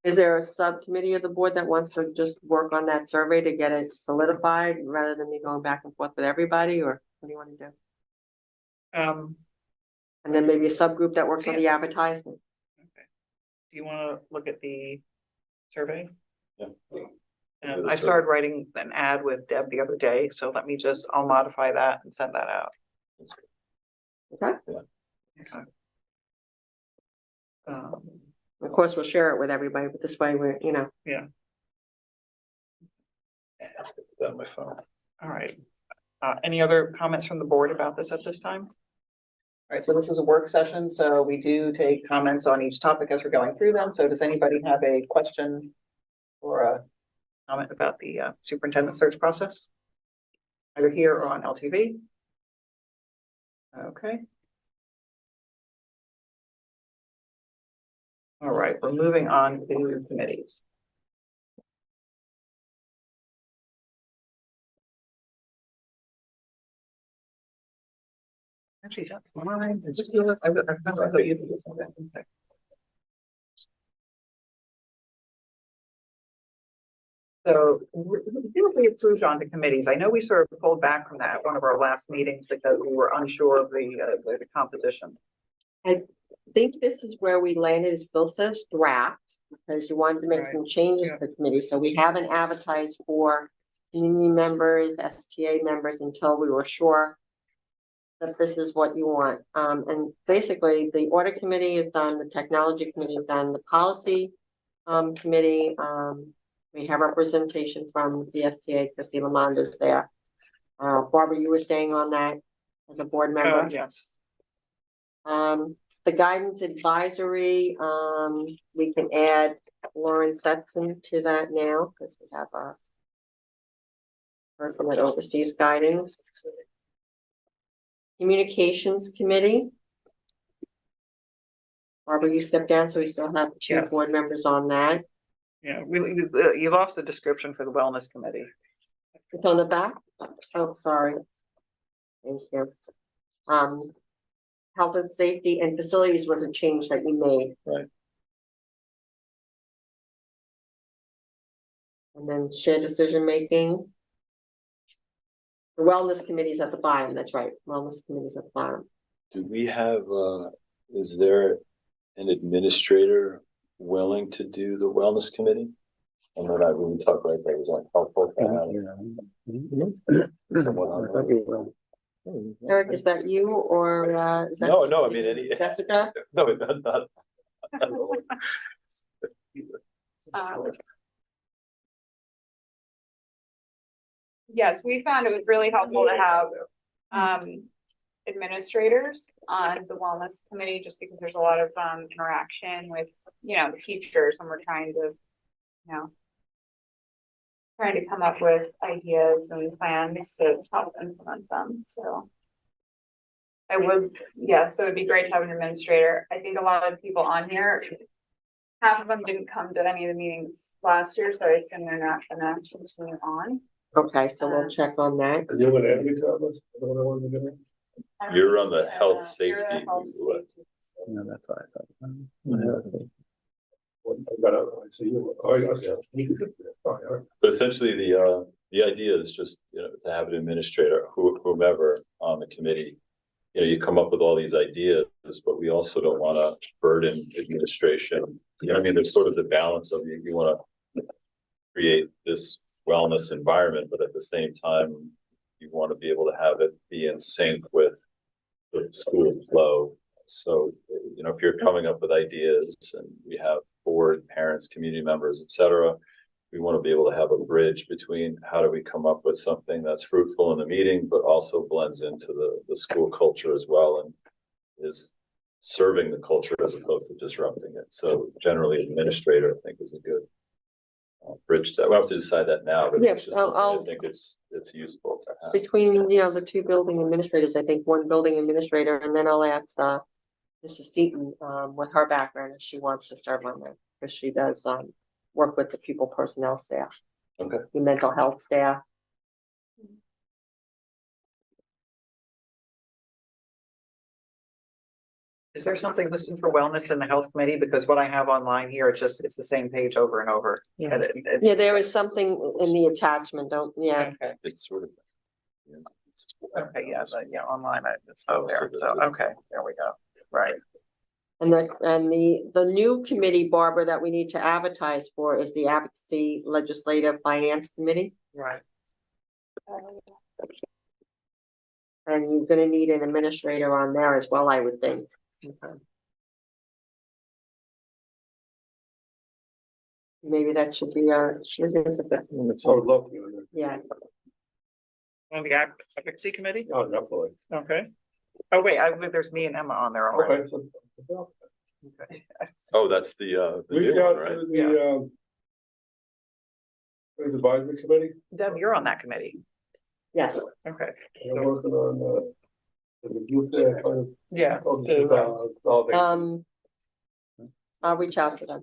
is there a subcommittee of the board that wants to just work on that survey to get it solidified rather than me going back and forth with everybody, or what do you want to do? And then maybe a subgroup that works on the advertisement. Okay. Do you wanna look at the survey? Yeah. And the I started writing an ad with Deb the other day, so let me I'll modify that and send that out. Okay, Okay. Um, of course, we'll share it with everybody, but this way we're, Let's get that on my phone. all right. Any other comments from the board about this at this time? All right, so this is a work session, so we do take comments on each topic as we're going through them. So does anybody have a question or a comment about the superintendent search process? Either here or on LTV? Okay. All right, we're moving on to committees. Actually, that's mine. It's just yours. I thought you did this one. Okay. So we approved on the committees. I know we sort of pulled back from that at one of our last meetings because we were unsure of the composition. I think this is where we landed, it still says draft, because you wanted to make some changes to the committee, so we haven't advertised for union members, STA members until we were sure that this is what you want. And basically, the audit committee is done, the technology committee is done, the policy committee, we have representation from the STA, Christine Lamond is there. Barbara, you were staying on that as a board member? Yes. The guidance advisory, we can add Lauren Setson to that now, because we have a person that oversees guidance. Communications committee. Barbara, you stepped down, so we still have two Yes. board members on that. Yeah, you lost the description for the wellness committee. It's on the back? Oh, sorry. Thank you. Health and safety and facilities was a change that you made. Right. And then shared decision making. The wellness committee is at the bottom, that's right. Wellness committee is at the bottom. Do we have, is there an administrator willing to do the wellness committee? I know that when we talk like that, was like helpful to have someone on there. Eric, is that you or is that No, I mean, any, Jessica? no, not. Yes, we found it was really helpful to have administrators on the wellness committee, just because there's a lot of interaction with, the teachers when we're trying to, trying to come up with ideas and plans to help implement them, so. So it'd be great to have an administrator. I think a lot of people on here, half of them didn't come to any of the meetings last year, so I assume they're not gonna continue on. Okay, so we'll check on that. And you're gonna advocate on this? I don't know what we're doing. You're on the health You're the safety. health safety. No, that's what I said. I got out, I see you. Oh, yes, yeah. Oh, yeah. But essentially, the idea is just, to have an administrator, whomever on the committee. You come up with all these ideas, but we also don't want to burden administration. I mean, there's sort of the balance of you want to create this wellness environment, but at the same time, you want to be able to have it be in sync with the school flow. So, you know, if you're coming up with ideas and we have board, parents, community members, et cetera, we want to be able to have a bridge between how do we come up with something that's fruitful in the meeting, but also blends into the school culture as well and is serving the culture as opposed to disrupting it. So generally administrator, I think, is a good bridge that we'll have to decide that now, but Yeah, it's just I'll- I think it's useful to have. Between, you know, the two building administrators, I think one building administrator, and then I'll ask, Mrs. Seaton, with her background, if she wants to serve on there, because she does, work with the pupil personnel staff. Okay. The mental health staff. Is there something listed for wellness in the health committee? Because what I have online here, it's the same page over and over. Yeah. And Yeah, there is something in the attachment, yeah. Okay, It's sort of. okay, yeah, online, it's not there, so, okay, there we go, right. And the new committee, Barbara, that we need to advertise for is the Advocacy Legislative Finance Committee. Right. And you're gonna need an administrator on there as well, I would think. Okay. Maybe that should be our, I would love to. yeah, On the advocacy committee? Oh, definitely. Okay. Oh, wait, there's me and Emma on there already. Okay, so. Okay. Oh, that's the Reach new out one, right? to the, advisory committee. Deb, you're on that committee. yes. Okay. They're working on, the group there, kind of. Yeah. Consolidation. I'll reach out to them.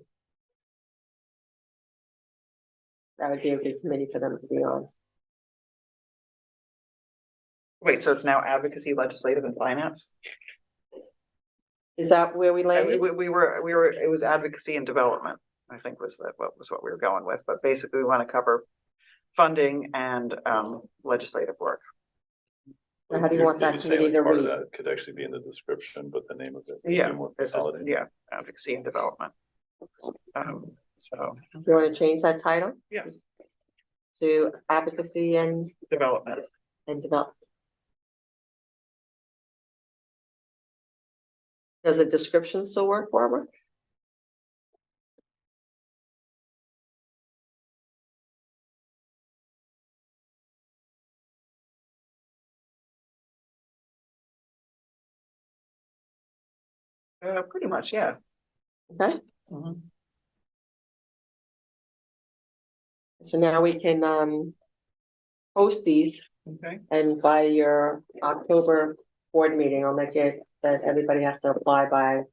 That would be a good committee for them to be on. Wait, so it's now advocacy, legislative and finance? Is that where we landed? We were, it was advocacy and development, I think what we were going with, but basically we want to cover funding and legislative work. Or how do you want You're that just saying, committee to like, part of read? that could actually be in the description, but the name of it. Yeah, More it's consolidated. yeah, advocacy and development. So, Do you want to change that title yes, to Advocacy and development. Development? Does the description still work, Barbara? Pretty much, yeah. Okay, Mhm. so now we can post these, Okay, and by your October board meeting, I'll make it that everybody has to apply by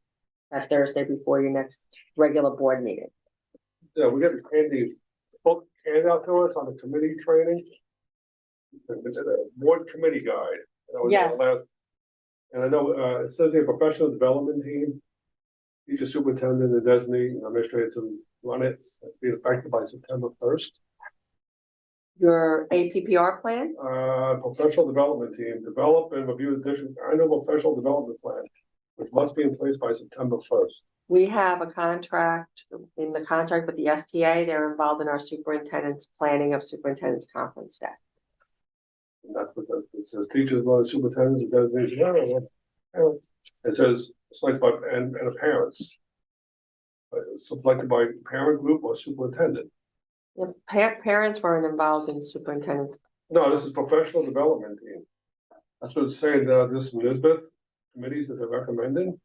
that Thursday before your next regular board meeting. Yeah, we got a handy book handed out to us on the committee training. The board committee guide. That was Yes. And I know, it says here professional development team, teacher superintendent and designate and administrator to run it, that's be effective by September 1st. Your APPR plan? Professional development team, develop and review the district annual professional development plan, which must be in place by September 1st. We have a contract, in the contract with the STA, they're involved in our superintendent's planning of superintendent's conference day. And that's what it says, teachers, well, superintendents, and designated. It says selected by, and the parents. Selected by parent group or superintendent. The parents weren't involved in superintendent's. No, this is professional development team. That's what it's saying, this is Nisbeth committees that they're recommending.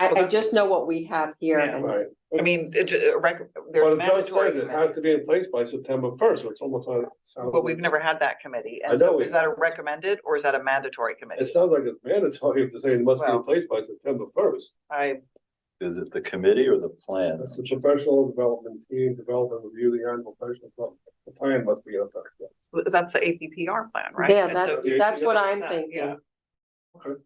I just know what we have here. Yeah. and Right. I mean, there's But a it does say mandatory it has to be in place by September 1st, so it's almost on. but we've never had that committee. I And know so we- is that a recommended or is that a mandatory committee? It sounds like it's mandatory if to say it must be in Well- place by September 1st. Is it the committee or the plan? That's the professional development team, develop and review the annual professional development. The plan must be in effect. That's the APPR plan, right? Yeah, And so- that's what I'm Yeah. thinking. Okay.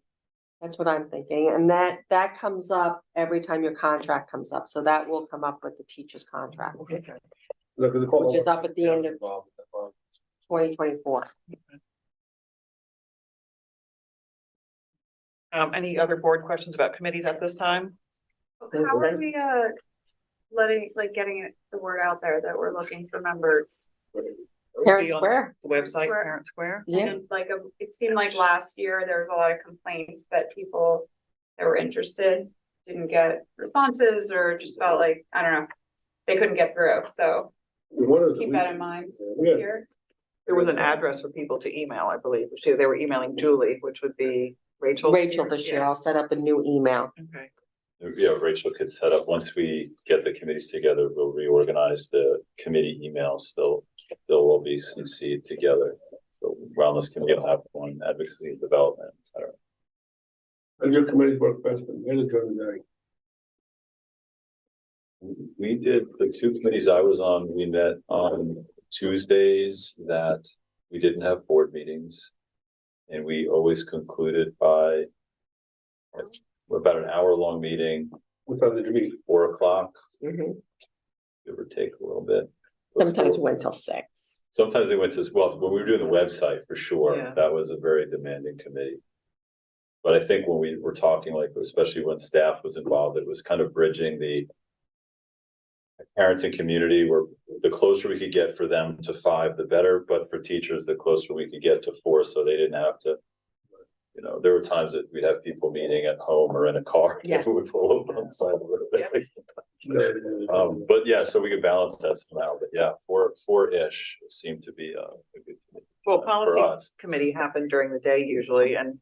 That's what I'm thinking, and that comes up every time your contract comes up, so that will come up with the teacher's contract, Look, it's called- which is up at the end of Involved. 2024. Any other board questions about committees at this time? How are we, getting the word out there that we're looking for members. Parent Be on Square, The website, Square. Parent Square. yeah. And like, it seemed like last year, there was a lot of complaints that people that were interested didn't get responses or just felt like, I don't know, they couldn't get through. So keep that in mind this year. There was an address for people to email, I believe. They were emailing Julie, which would be Rachel. Rachel this year, I'll set up a new email. Okay. Yeah, Rachel could set up, once we get the committees together, we'll reorganize the committee emails. They'll all be CC'd together. So wellness committee will have one, advocacy and development, et cetera. And your committees work best in the during the day. We did, the two committees I was on, we met on Tuesdays that we didn't have board meetings. And we always concluded by about an hour-long meeting, What time did you meet? 4 o'clock, Mhm. give or take a little bit. Sometimes we went till 6. Sometimes they went to, well, when we were doing the website, for sure, Yeah. that was a very demanding committee. But I think when we were talking, like, especially when staff was involved, it was kind of bridging the parents and community, where the closer we could get for them to 5, the better, but for teachers, the closer we could get to 4, so they didn't have to, you know, there were times that we'd have people meeting at home or in a car. Yeah. If we would pull over on the side of the road. But yeah, so we could balance that somehow, but yeah, 4-ish seemed to be a good committee. Well, for policy us. committee happened during the day usually, and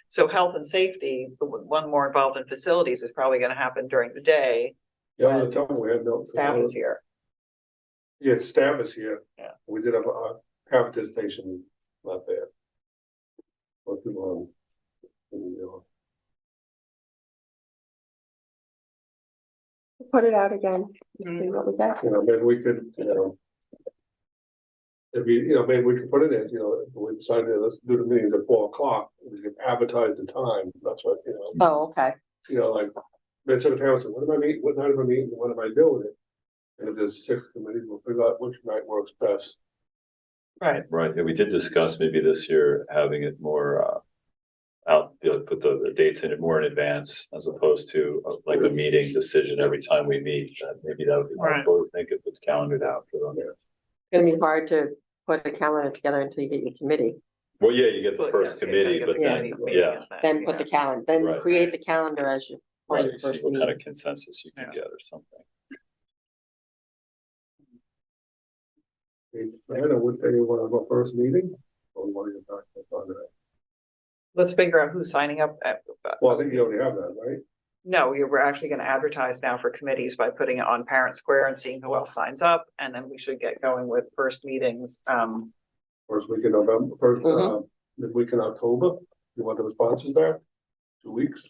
so health and safety, the one more involved in facilities, is probably gonna happen during the day. Yeah, the time we had no. Staff is here. Yeah, staff is here. Yeah. We did have a participation not there. But people, Put it out again, see what we get. maybe we could, if maybe we could put it in, if we decided, let's do the meetings at 4 o'clock, we could advertise the time, that's what, Oh, okay. like, instead of parents, what am I meeting, what night am I meeting, what am I doing it? And if there's 6 committees, we'll figure out which night works best. Right. Right, and we did discuss maybe this year having it more out, put the dates in it more in advance, as opposed to like a meeting decision every time we meet. Maybe that would be Right. helpful, I think, if it's calendared out for them. It's gonna be hard to put a calendar together until you get your committee, Well, yeah, you get the But, first yeah, committee, you but get the then, committee yeah, meeting, then put the calendar, then Right. create the calendar as your right, point you see first what kind of meeting. consensus you can Yeah. get or something. I don't know what day you want to have our first meeting, or what are you talking about? Let's figure out who's signing up. Well, I think you already have that, right? No, we're actually gonna advertise now for committees by putting it on Parent Square and seeing who else signs up, and then we should get going with first meetings. First week in November, first, Mhm. midweek in October, you want the responses back? 2 weeks?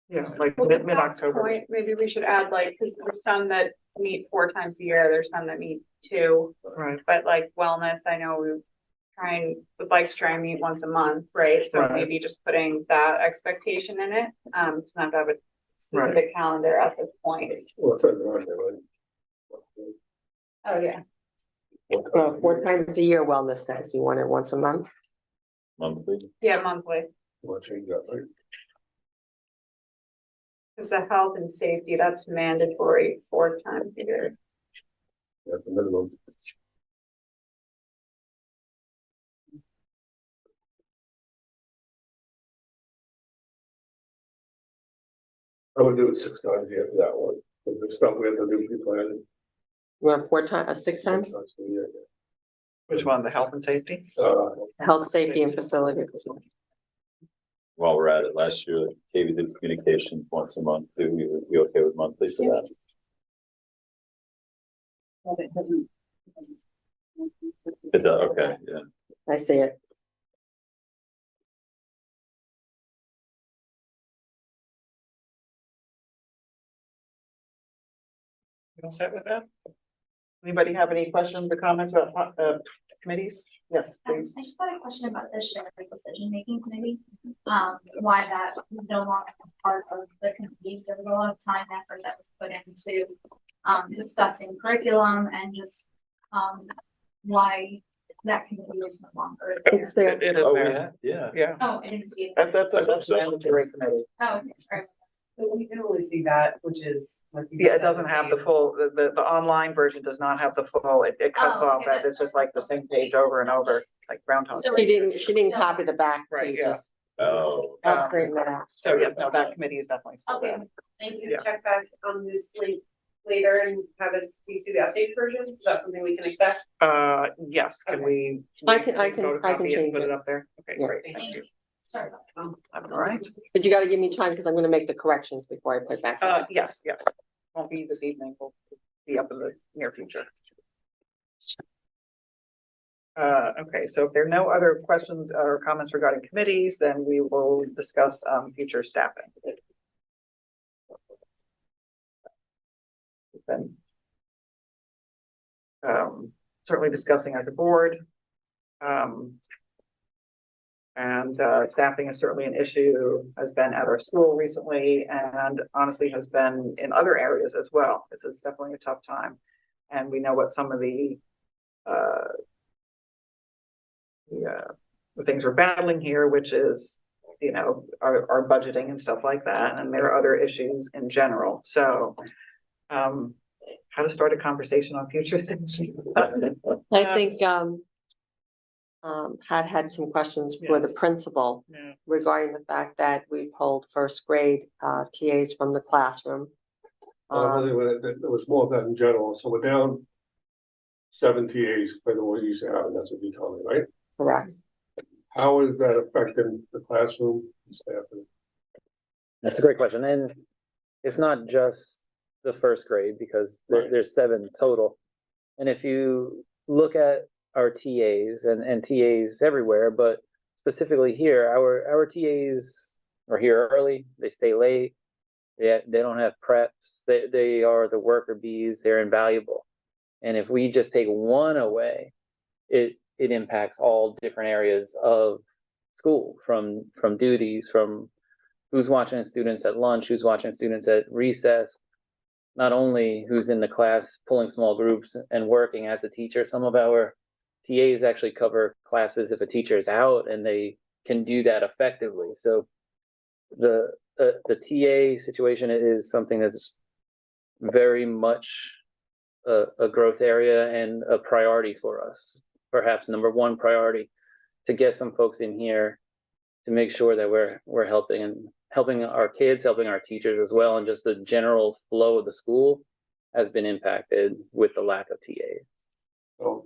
Yeah, like Well, at that mid-October. point, maybe we should add like, because there's some that meet 4 times a year, there's some that meet 2, Right. but like wellness, I know would like to try and meet once a month, right? So Right. maybe just putting that expectation in it, to not have a specific calendar at this point. Well, it says it on there, right? Oh, yeah. 4 times a year wellness says, you want it once a month? Monthly, Yeah, monthly, You want to change that, right? because the health and safety, that's mandatory 4 times a year. That's the minimum. I would do it 6 times a year for that one, because the stuff we have to do pre-planning. You want 4 times, 6 times? Which one, the health and safety? Health, safety and facilities. while we're at it, last year, Katie did communications once a month. Do we be okay with monthly for that? Well, it doesn't. It does, okay, yeah. I see it. You all set with that? Anybody have any questions or comments about committees? Yes, please. I just got a question about the shared decision-making committee. Why that is no longer part of the committees. There was a lot of time and effort that was put into discussing curriculum and just why that committee is no longer there. It's there. It is Oh, there. yeah, yeah. Yeah, Oh, I didn't see it. that's a mandatory committee. Oh, okay, sorry. But we can only see that, which is. like you Yeah, it said, doesn't have the same. full, the online version does not have the full, it cuts Oh, off okay, that, it's just like the same page over and over, like Groundhog. So Day. She didn't copy the back Right, yeah. pages. Oh, I'll straighten that out. So yes, no, that committee is definitely still Okay, there. thank you. Yeah. Check back on this link later and have it, do you see the updated version? Is that something we can expect? Yes, can Okay. we? I can photocopy it and change Put it. it up there, okay, Yeah. great, thank Thank you, you. Sorry about that. that's all right. But you gotta give me time because I'm gonna make the corrections before I put it back. Yes, won't be this evening, will be up in the near future. Okay, so if there are no other questions or comments regarding committees, then we will discuss, future staffing. We've been certainly discussing as a board. And staffing is certainly an issue, has been at our school recently, and honestly has been in other areas as well. This is definitely a tough time. And we know what some of the things we're battling here, which is, our budgeting and stuff like that. And there are other issues in general. So how to start a conversation on future things. I think, had some questions for the Yes. principal Yeah. regarding the fact that we pulled first grade TAs from the classroom. There was more of that in general, so we're down 7 TAs compared to what you used to have, and that's what you told me, right? Correct. How is that affecting the classroom staffing? That's a great question, and it's not just the first grade because there's 7 total. And if you look at our TAs and TAs everywhere, but specifically here, our TAs are here early, they stay late, they don't have preps, they are the worker bees, they're invaluable. And if we just take one away, it impacts all different areas of school, from duties, from who's watching students at lunch, who's watching students at recess, not only who's in the class pulling small groups and working as a teacher. Some of our TAs actually cover classes if a teacher is out, and they can do that effectively. So the TA situation is something that's very much a growth area and a priority for us. Perhaps number one priority, to get some folks in here to make sure that we're helping our kids, helping our teachers as well, and just the general flow of the school has been impacted with the lack of TAs. So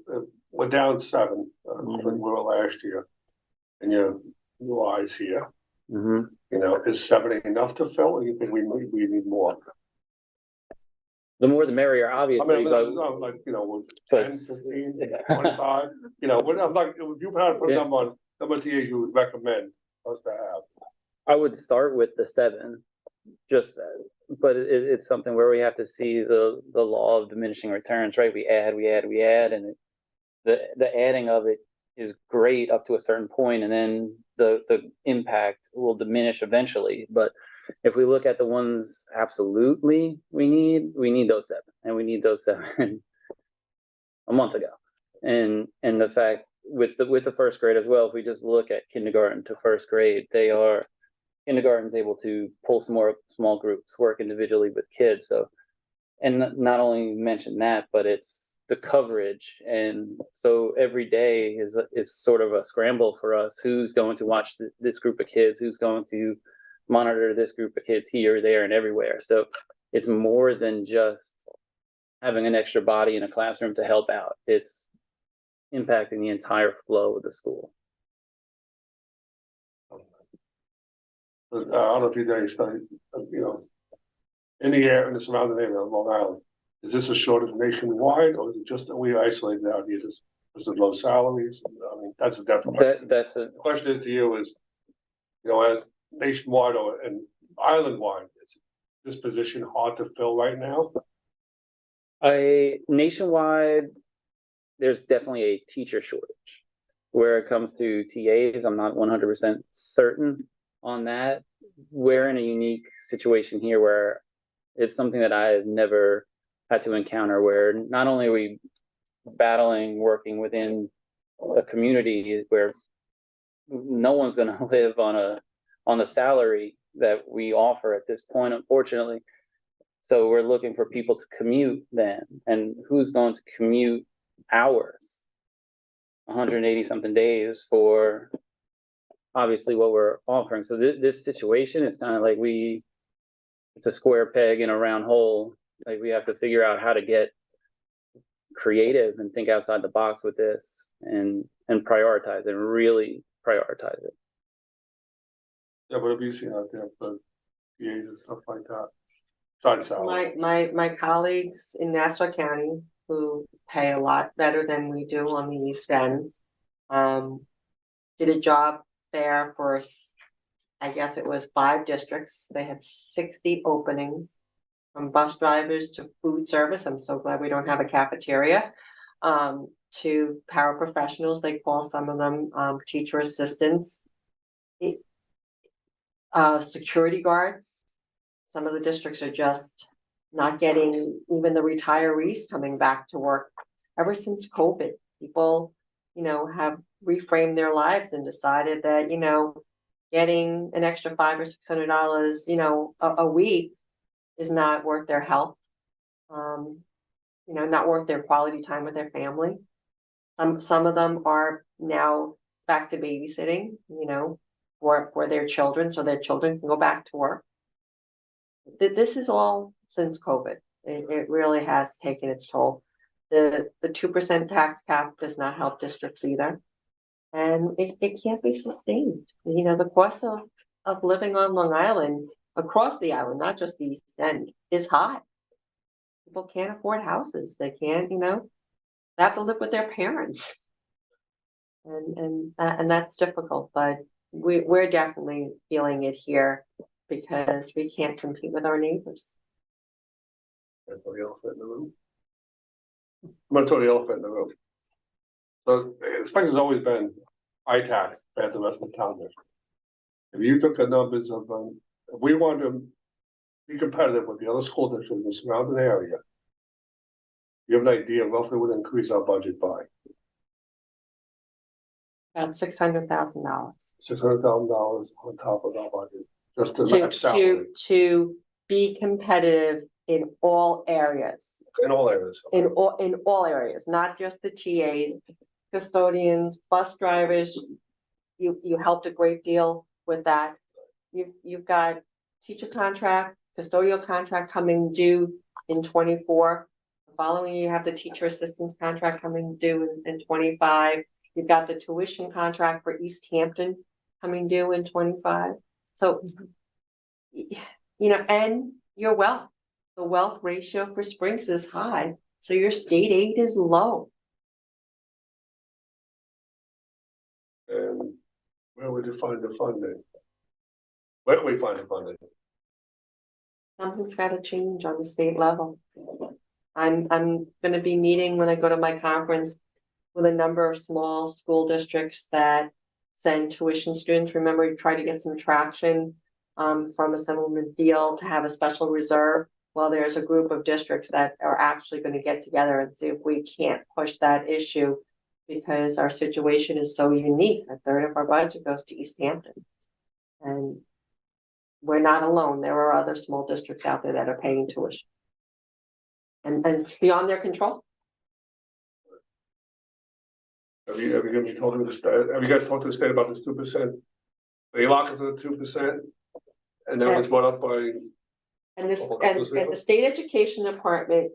we're down 7 when we were last year, and your eyes here. Is 7 enough to fill, or you think we need more? The more the merrier, obviously. I'm like, 10, 15, 25, I'm like, if you had to put a number on number of TAs you would recommend us to have. I would start with the 7, but it's something where we have to see the law of diminishing returns, right? We add, and the adding of it is great up to a certain point, and then the impact will diminish eventually. But if we look at the ones absolutely we need those 7, and we need those 7 a month ago. And the fact with the first grade as well, if we just look at kindergarten to first grade, kindergarten's able to pull some more small groups, work individually with kids. So, and not only mention that, but it's the coverage. And so every day is sort of a scramble for us. Who's going to watch this group of kids? Who's going to monitor this group of kids here, there, and everywhere? So it's more than just having an extra body in a classroom to help out. It's impacting the entire flow of the school. I don't know if you guys studied, in the area, in the surrounding area of Long Island. Is this a shortage nationwide, or is it just that we isolated out here just because of low salaries? I mean, that's a definite question. The question is to you is, as nationwide and island-wide, is this position hard to fill right now? Nationwide, there's definitely a teacher shortage. Where it comes to TAs, I'm not 100% certain on that. We're in a unique situation here where it's something that I've never had to encounter, where not only are we battling working within a community where no one's going to live on a salary, that we offer at this point, unfortunately. So we're looking for people to commute then, and who's going to commute hours? 180 something days for obviously what we're offering. So this situation is kind of like it's a square peg in a round hole. Like we have to figure out how to get creative and think outside the box with this and prioritize and really prioritize it. Yeah, what have you seen out there for PAs and stuff like that? Besides salary. My colleagues in Nassau County who pay a lot better than we do on the East End, did a job there for, I guess it was 5 districts. They had 60 openings, from bus drivers to food service. I'm so glad we don't have a cafeteria. To paraprofessionals, they call some of them teacher assistants. Security guards. Some of the districts are just not getting even the retirees coming back to work. Ever since COVID, people, have reframed their lives and decided that, getting an extra $500 or $600, a week is not worth their health. Not worth their quality time with their family. Some of them are now back to babysitting, for their children, so their children can go back to work. This is all since COVID. It really has taken its toll. The 2% tax cap does not help districts either. And it can't be sustained. The cost of living on Long Island, across the island, not just the East End, is high. People can't afford houses. They can't, they have to live with their parents. And that's difficult, but we're definitely feeling it here because we can't compete with our neighbors. That's the elephant in the room. I'm gonna throw the elephant in the room. So Springs has always been ITAC at the rest of the town. If you took the numbers of, if we wanted to be competitive with the other school districts in the surrounding area, you have an idea of roughly what increase our budget by? About $600,000. $600,000 on top of our budget, just to match salary To be competitive in all areas. in all areas. In all areas, not just the TAs, custodians, bus drivers. You helped a great deal with that. You've got teacher contract, custodial contract coming due in 24. The following year, you have the teacher assistance contract coming due in 25. You've got the tuition contract for East Hampton coming due in 25. So, and your wealth. The wealth ratio for Springs is high, so your state aid is low. And where would you find the funding? Where can we find the funding? Something's got to change on the state level. I'm going to be meeting when I go to my conference with a number of small school districts that send tuition students. Remember, we tried to get some traction from Assemblyman Deal to have a special reserve. Well, there's a group of districts that are actually going to get together and see if we can't push that issue because our situation is so unique. A third of our budget goes to East Hampton. And we're not alone. There are other small districts out there that are paying tuition. And it's beyond their control. Have you guys talked to the state about this 2%? They lock us at 2%, and then it's brought up by. And the state education department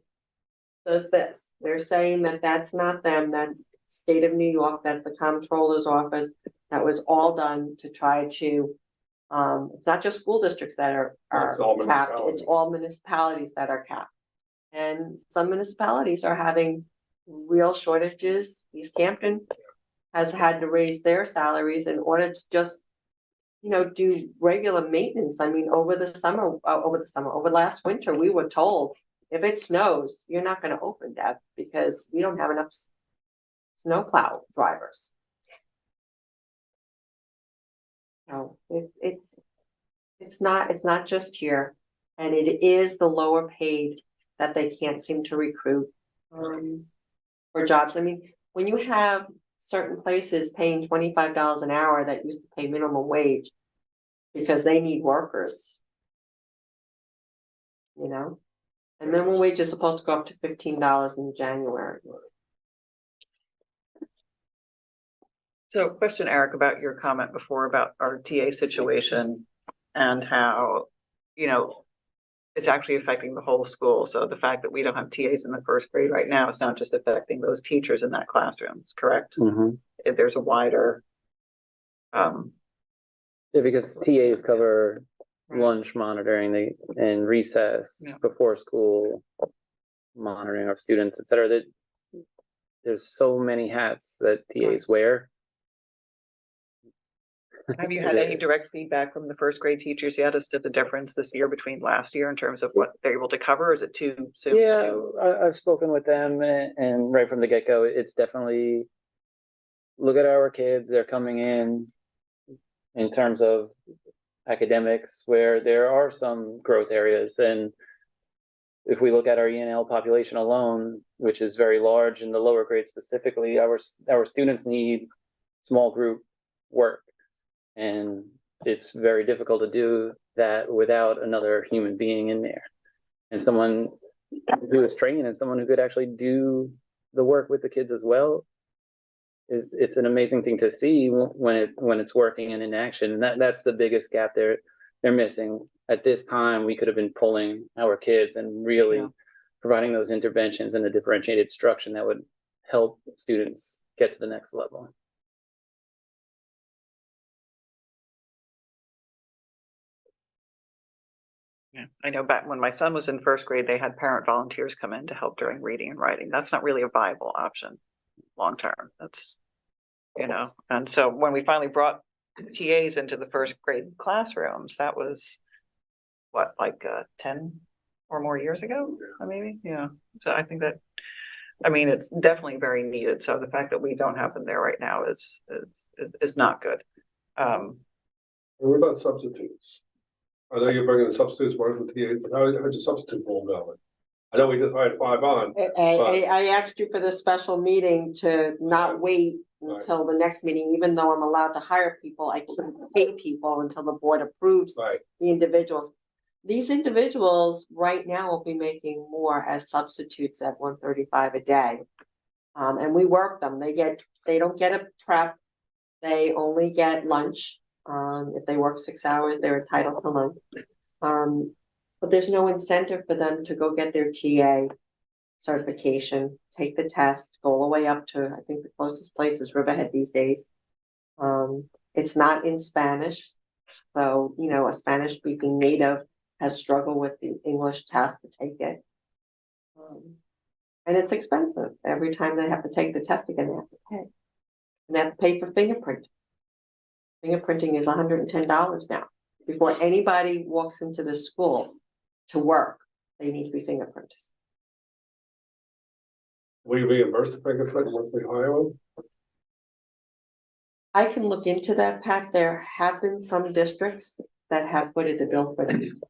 does this. They're saying that that's not them. That's state of New York. That's the comptroller's office. That was all done to try to. It's not just school districts that are capped. It's all municipalities that are capped. And some municipalities are having real shortages. East Hampton has had to raise their salaries in order to just, do regular maintenance. I mean, over last winter, we were told if it snows, you're not going to open, Deb, because we don't have enough snowplow drivers. No, it's not just here, and it is the lower paid that they can't seem to recruit for jobs. I mean, when you have certain places paying $25 an hour that used to pay minimum wage, because they need workers. You know, and minimum wage is supposed to go up to $15 in January. So question, Eric, about your comment before about our TA situation and how, you know, it's actually affecting the whole school. So the fact that we don't have TAs in the first grade right now, it's not just affecting those teachers in that classroom, correct? If there's a wider, Yeah, because TAs cover Right. lunch monitoring, and recess, Yeah. before school monitoring of students, et cetera, that there's so many hats that TAs wear. have you had any direct feedback from the first grade teachers yet as to the difference this year between last year in terms of what they're able to cover? Or is it too soon? Yeah, I've spoken with them, and right from the get-go, it's definitely, look at our kids, they're coming in terms of academics, where there are some growth areas. And if we look at our ENL population alone, which is very large in the lower grades specifically, our students need small group work. And it's very difficult to do that without another human being in there. And someone who is trained and someone who could actually do the work with the kids as well. It's an amazing thing to see when it's working and in action. And that's the biggest gap they're missing. At this time, we could have been pulling our kids and really providing those interventions and a differentiated instruction that would help students get to the next level. Yeah, I know back when my son was in first grade, they had parent volunteers come in to help during reading and writing. That's not really a viable option long term. That's, you know, and so when we finally brought TAs into the first grade classrooms, that was what, like 10 or more years ago, maybe? Yeah. So I think that, I mean, it's definitely very needed. So the fact that we don't have them there right now is not good. What about substitutes? I know you're bringing the substitutes work from TAs, but how's your substitute pool going? I know we just hired 5 on. I asked you for this special meeting to not wait until the next meeting, even though I'm allowed to hire people, I can't pay people until the board approves the individuals. These individuals right now will be making more as substitutes at $135 a day. And we work them, they don't get a prep, they only get lunch. If they work 6 hours, they're entitled to lunch. But there's no incentive for them to go get their TA certification, take the test, go all the way up to, I think the closest place is Riverhead these days. It's not in Spanish. So, you know, a Spanish speaking native has struggled with the English test to take it. And it's expensive. Every time they have to take the test again, they have to pay. And they have to pay for fingerprint. Fingerprinting is $110 now. Before anybody walks into the school to work, they need to be fingerprinted. Will you reimburse the fingerprint once we hire them? I can look into that, Pat. There have been some districts that have put it a bill for them.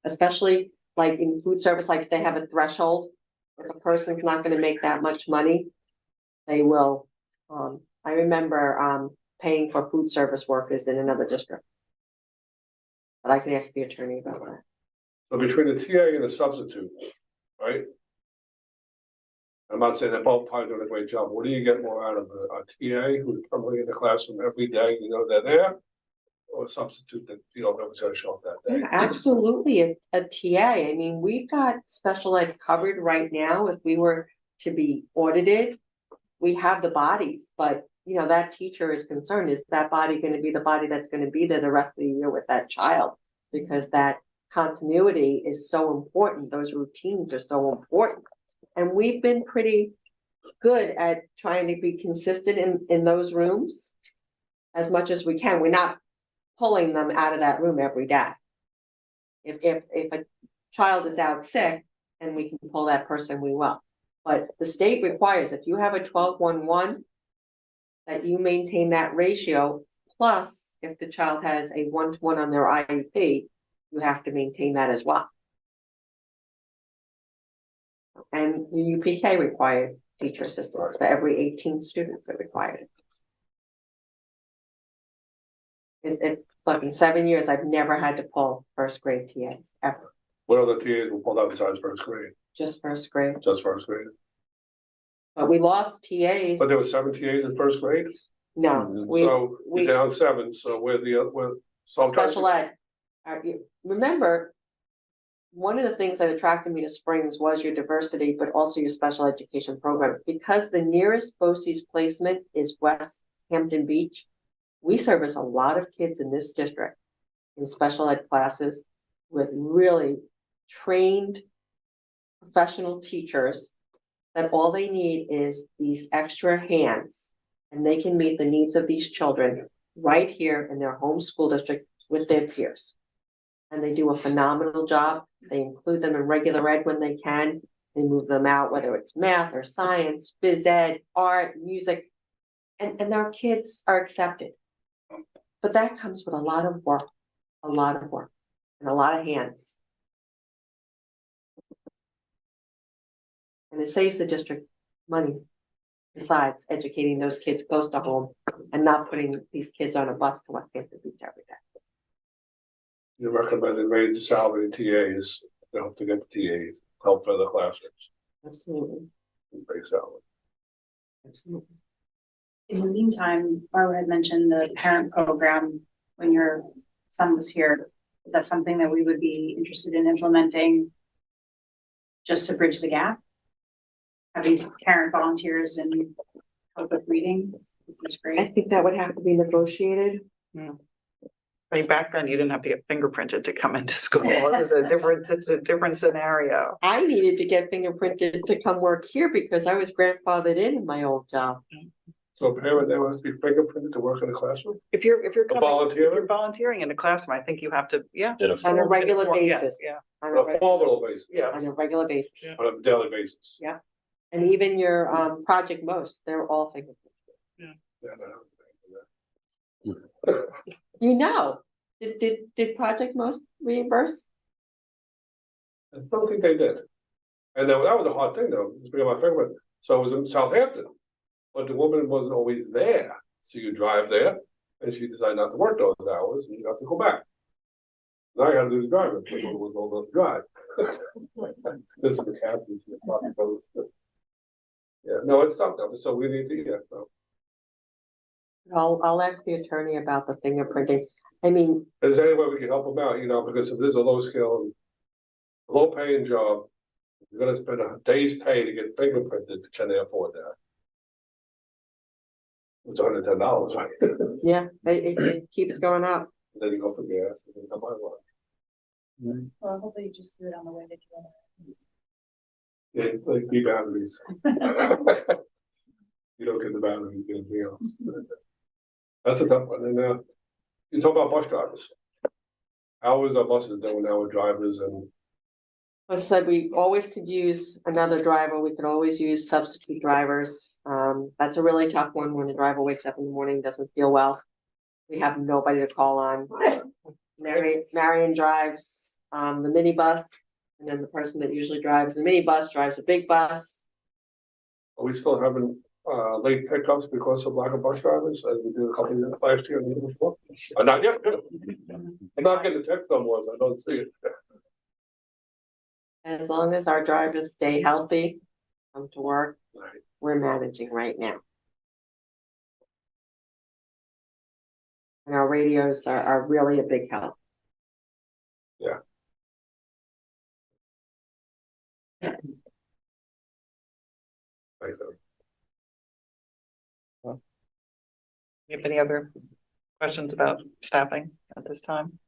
Especially like in food service, like they have a threshold. If a person's not gonna make that much money, they will. I remember paying for food service workers in another district. But I can ask the attorney about that. So between the TA and the substitute, right? I'm not saying they're both probably doing a great job. What do you get more out of a TA who's probably in the classroom every day, you know, they're there? Or a substitute that you don't know what's gonna show up that day? Absolutely, a TA. I mean, we've got special ed covered right now. If we were to be audited, we have the bodies, but you know, that teacher is concerned, is that body going to be the body that's going to be there the rest of the year with that child? Because that continuity is so important. Those routines are so important. And we've been pretty good at trying to be consistent in those rooms as much as we can. We're not pulling them out of that room every day. If a child is out sick and we can pull that person, we will. But the state requires, if you have a 12-1-1, that you maintain that ratio. Plus, if the child has a 1-to-1 on their IEP, you have to maintain that as well. And the UPK required teacher assistants for every 18 students that required it. Look, in 7 years, I've never had to pull first grade TAs, ever, What other TAs will pull out besides first grade? just first grade. Just first grade. But we lost TAs. But there were 7 TAs in first grade? No, So we- you're down 7, so where so I'm trying to- special ed. Remember, one of the things that attracted me to Springs was your diversity, but also your special education program. Because the nearest BOCES placement is West Hampton Beach, we service a lot of kids in this district in special ed classes with really trained professional teachers that all they need is these extra hands, and they can meet the needs of these children right here in their home school district with their peers. And they do a phenomenal job. They include them in regular ed when they can. They move them out, whether it's math or science, phys ed, art, music, and our kids are accepted. But that comes with a lot of work, and a lot of hands. And it saves the district money, besides educating those kids close to home and not putting these kids on a bus to West Hampton Beach every day. You recommended raise the salary TAs to help to get the TAs, help for the classrooms, Absolutely, raise salary. absolutely. In the meantime, Barbara had mentioned the parent program when your son was here. Is that something that we would be interested in implementing just to bridge the gap? Having parent volunteers and help with reading is I great. think that would have to be negotiated. I mean, back then you didn't have to get fingerprinted to come into school. It's a different scenario. I needed to get fingerprinted to come work here because I was grandfathered in my old job. So a parent now has to be fingerprinted to work in the classroom? If you're volunteer? if you're volunteering in the classroom, I think you have to, yeah. In a On a form. regular Yeah, basis. yeah. On On a a reg- formal basis, Yeah. on a regular basis. Yeah. on a daily basis. Yeah. And even your Project Most, they're all fingerprinted. Yeah, no. You know, did Project Most reimburse? I don't think they did. And that was a hard thing though, to be on my fingerprint. So it was in Southampton, but the woman wasn't always there. So you drive there and she decided not to work those hours and you have to go back. Now you have to do the driving, because it was all the drive. This is the captain. Yeah, no, it's tough though, so we need to, yeah, so. I'll ask the attorney about the fingerprinting. I mean, Is there any way we can help them out, because if there's a low skill, low paying job, you're gonna spend a day's pay to get fingerprinted, can they afford that? It's $110, right? yeah, it keeps going up. Then you go for gas and then come by one. Well, hopefully you just do it on the way that you want. Yeah, like be boundaries. You don't get the boundaries, you get anything else. That's a tough one. And you talk about bus drivers. How is our buses doing now with drivers and I said we always could use another driver. We could always use substitute drivers. That's a really tough one when the driver wakes up in the morning, doesn't feel well. We have nobody to call on. Marion drives the minibus, and then the person that usually drives the minibus drives a big bus. are we still having late pickups because of lack of bus drivers as we did a couple of years last year and the year before? Not yet. I'm not getting the text on ones, I don't see it. As long as our drivers stay healthy, come to work, Right. we're managing right now. And our radios are really a big help. Thanks, Evan. You have any other questions about staffing at this time?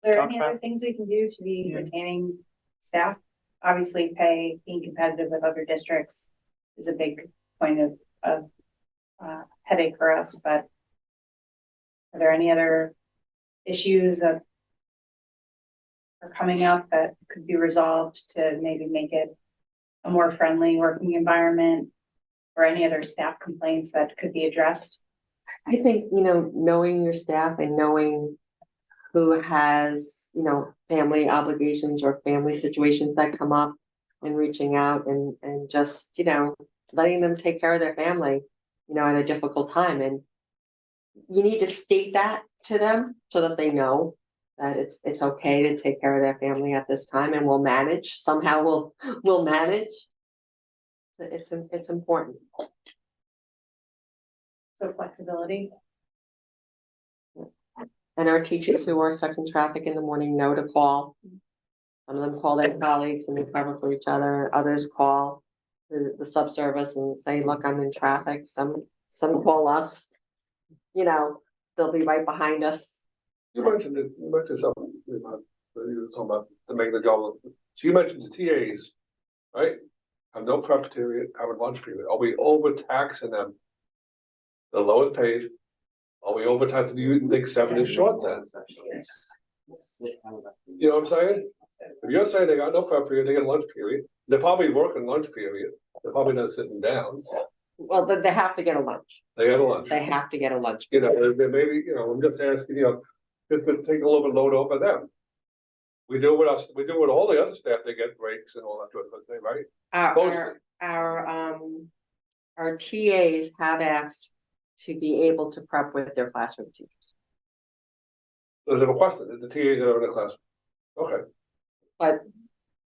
Are there Talk any about- other things we can do to be Yeah. retaining staff? Obviously, pay, being competitive with other districts is a big point of headache for us, but are there any other issues that are coming up that could be resolved to maybe make it a more friendly working environment? Or any other staff complaints that could be addressed? I think, knowing your staff and knowing who has, family obligations or family situations that come up and reaching out and just, letting them take care of their family, at a difficult time. And you need to state that to them so that they know that it's okay to take care of their family at this time and we'll manage, somehow we'll manage. So it's important. So flexibility. And our teachers who are stuck in traffic in the morning know to call. Some of them call their colleagues and they cover for each other. Others call the subservice and say, look, I'm in traffic. Some call us. You know, they'll be right behind us. You mentioned something, you were talking about to make the job. So you mentioned the TAs, right? Have no prep period, have a lunch period. Are we overtaxing them? The lowest paid, are we overtaxing? Do you think 7 is short then? You know what I'm saying? If you're saying they got no prep period, they get a lunch period, they're probably working lunch period, they're probably not sitting down. Well, they have to get a lunch. They get a lunch. They have to get a lunch. You know, maybe, you know, I'm just asking, you know, just to take a little bit load off of them. We do with us, we do with all the other staff, they get breaks and all that sort of thing, right? Our TAs have asked to be able to prep with their classroom teachers. There's a question, the TAs are in the classroom. Okay. But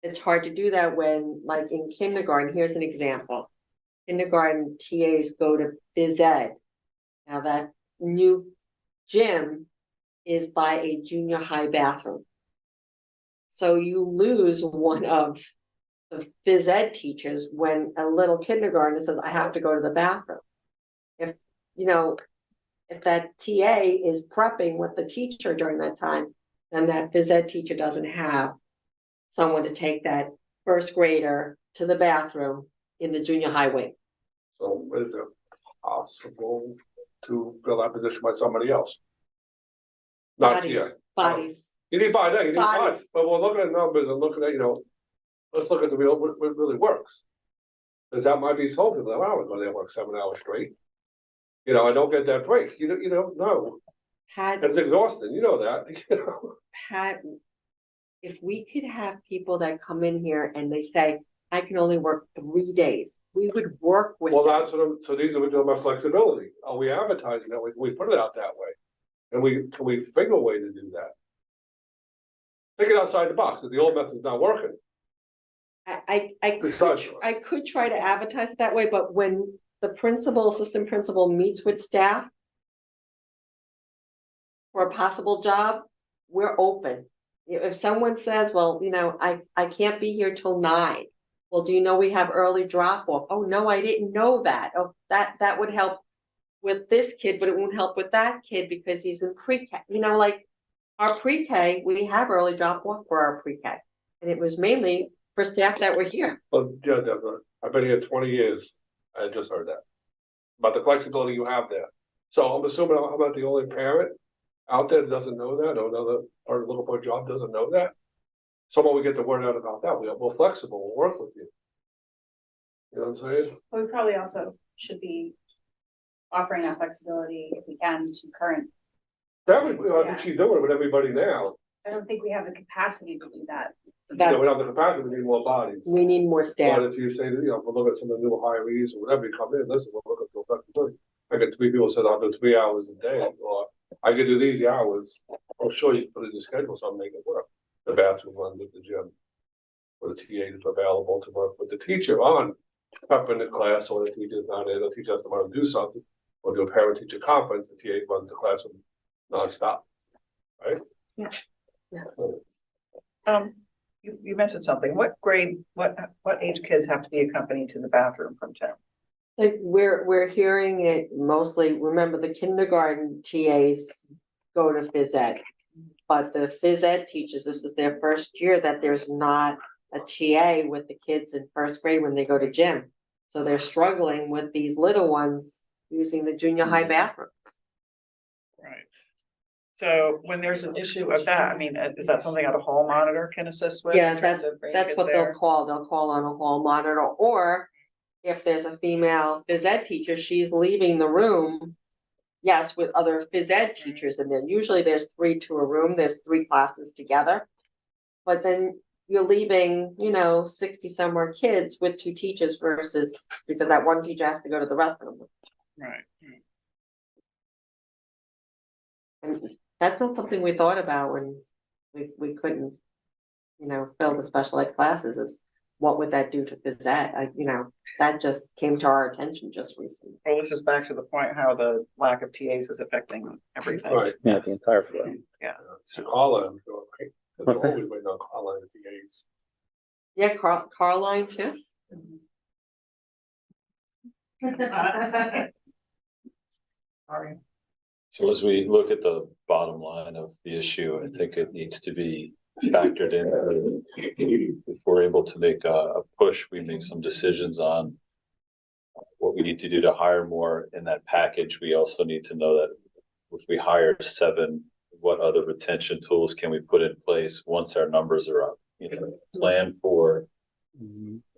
it's hard to do that when, like in kindergarten, here's an example. Kindergarten TAs go to phys ed. Now that new gym is by a junior high bathroom. So you lose one of the phys ed teachers when a little kindergartner says, I have to go to the bathroom. If, you know, if that TA is prepping with the teacher during that time, then that phys ed teacher doesn't have someone to take that first grader to the bathroom in the junior high wing. So is it possible to fill that position by somebody else? Not here. Bodies. You need bodies, you need Bodies. bodies, but we're looking at numbers and looking at, you know, let's look at the real, what really works. Because that might be sold to them, I was going to work 7 hours straight. You know, I don't get that break, you don't know. It's exhausting, you know that, you know. Pat, if we could have people that come in here and they say, I can only work 3 days, we would work with Well, them. that's what so these are what we're doing about flexibility. Are we advertising that? We put it out that way. And can we figure a way to do that? Think it outside the box, if the old method's not working. I Besides- could try to advertise it that way, but when the principal, assistant principal meets with staff for a possible job, we're open. If someone says, well, you know, I can't be here till 9. Well, do you know we have early drop off? Oh, no, I didn't know that. Oh, that would help with this kid, but it won't help with that kid because he's in pre-K. You know, like our pre-K, we have early drop off for our pre-K. And it was mainly for staff that were here. Well, yeah, Deborah, I've been here 20 years. I just heard that. About the flexibility you have there. So I'm assuming I'm not the only parent out there that doesn't know that, or another our little boy job doesn't know that. Someone will get the word out about that. We're flexible, we'll work with you. You know what I'm saying? Well, we probably also should be offering that flexibility if we can to current. Definitely, I think she's doing it with everybody now. I don't think we have the capacity to do that. We don't have the capacity, we need more bodies. We need more staff. But if you say that, you know, we'll look at some of the new hirees or whatever, you come in, listen, we'll look at the flexibility. I get 3 people said I'll do 3 hours a day, or I could do these hours. I'm sure you can put it in the schedule, so I'll make it work. The bathroom runs at the gym, or the TA is available to work with the teacher on prepping the class, or the teacher's not in, the teacher has to want to do something, or do a parent-teacher conference, the TA runs the classroom nonstop, right? Yeah. You mentioned something. What grade, what age kids have to be accompanied to the bathroom from town? Like we're hearing it mostly, remember the kindergarten TAs go to phys ed. But the phys ed teachers, this is their first year that there's not a TA with the kids in first grade when they go to gym. So they're struggling with these little ones using the junior high bathrooms. Right. So when there's an issue of that, I mean, is that something that a hall monitor can assist with? Yeah, in terms of bringing that's kids what there? they'll call. They'll call on a hall monitor, or if there's a female phys ed teacher, she's leaving the room. Yes, with other phys ed teachers, and then usually there's 3 to a room, there's 3 classes together. But then you're leaving, 60 some more kids with 2 teachers versus, because that one teacher has to go to the rest of them. Right. And that's not something we thought about when we couldn't, fill the special ed classes, is what would that do to phys ed? That just came to our attention just recently. Well, this is back to the point how the lack of TAs is affecting everything. Right. Yeah, the entire flow. It's a call line, right? What's They're that? always waiting on call line at the A's. Yeah, Carline too. Sorry. So as we look at the bottom line of the issue, I think it needs to be factored in. If we're able to make a push, we make some decisions on what we need to do to hire more in that package. We also need to know that if we hire 7, what other retention tools can we put in place once our numbers are up? Plan for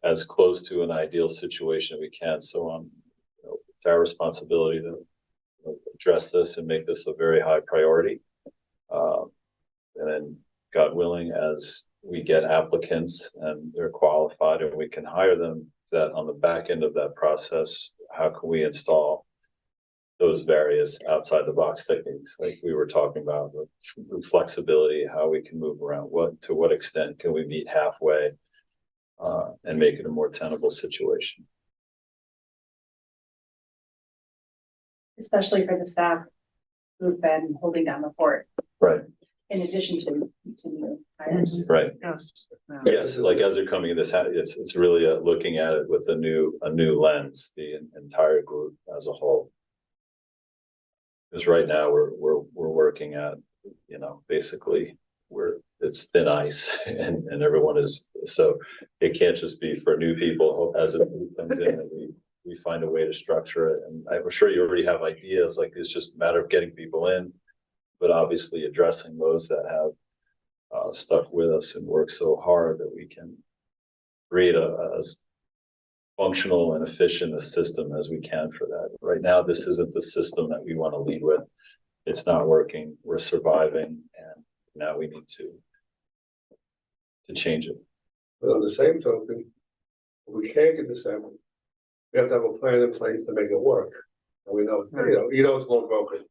as close to an ideal situation we can. So it's our responsibility to address this and make this a very high priority. And then, God willing, as we get applicants and they're qualified and we can hire them, that on the back end of that process, how can we install those various outside the box techniques like we were talking about, the flexibility, how we can move around, to what extent can we meet halfway and make it a more tenable situation. Especially for the staff who've been holding down the fort, Right. in addition to new hires. Right. Yes. Yes, like as they're coming in this, it's really looking at it with a new lens, the entire group as a whole. Because right now we're working at, basically it's thin ice and everyone is, so it can't just be for new people as it comes in and we find a way to structure it. And I'm sure you already have ideas, like it's just a matter of getting people in, but obviously addressing those that have stuck with us and worked so hard that we can create as functional and efficient a system as we can for that. Right now, this isn't the system that we want to lead with. It's not working. We're surviving, and now we need to change it. But on the same token, if we can't get the 7, we have to have a plan in place to make it work. And we know it's, it's going broken.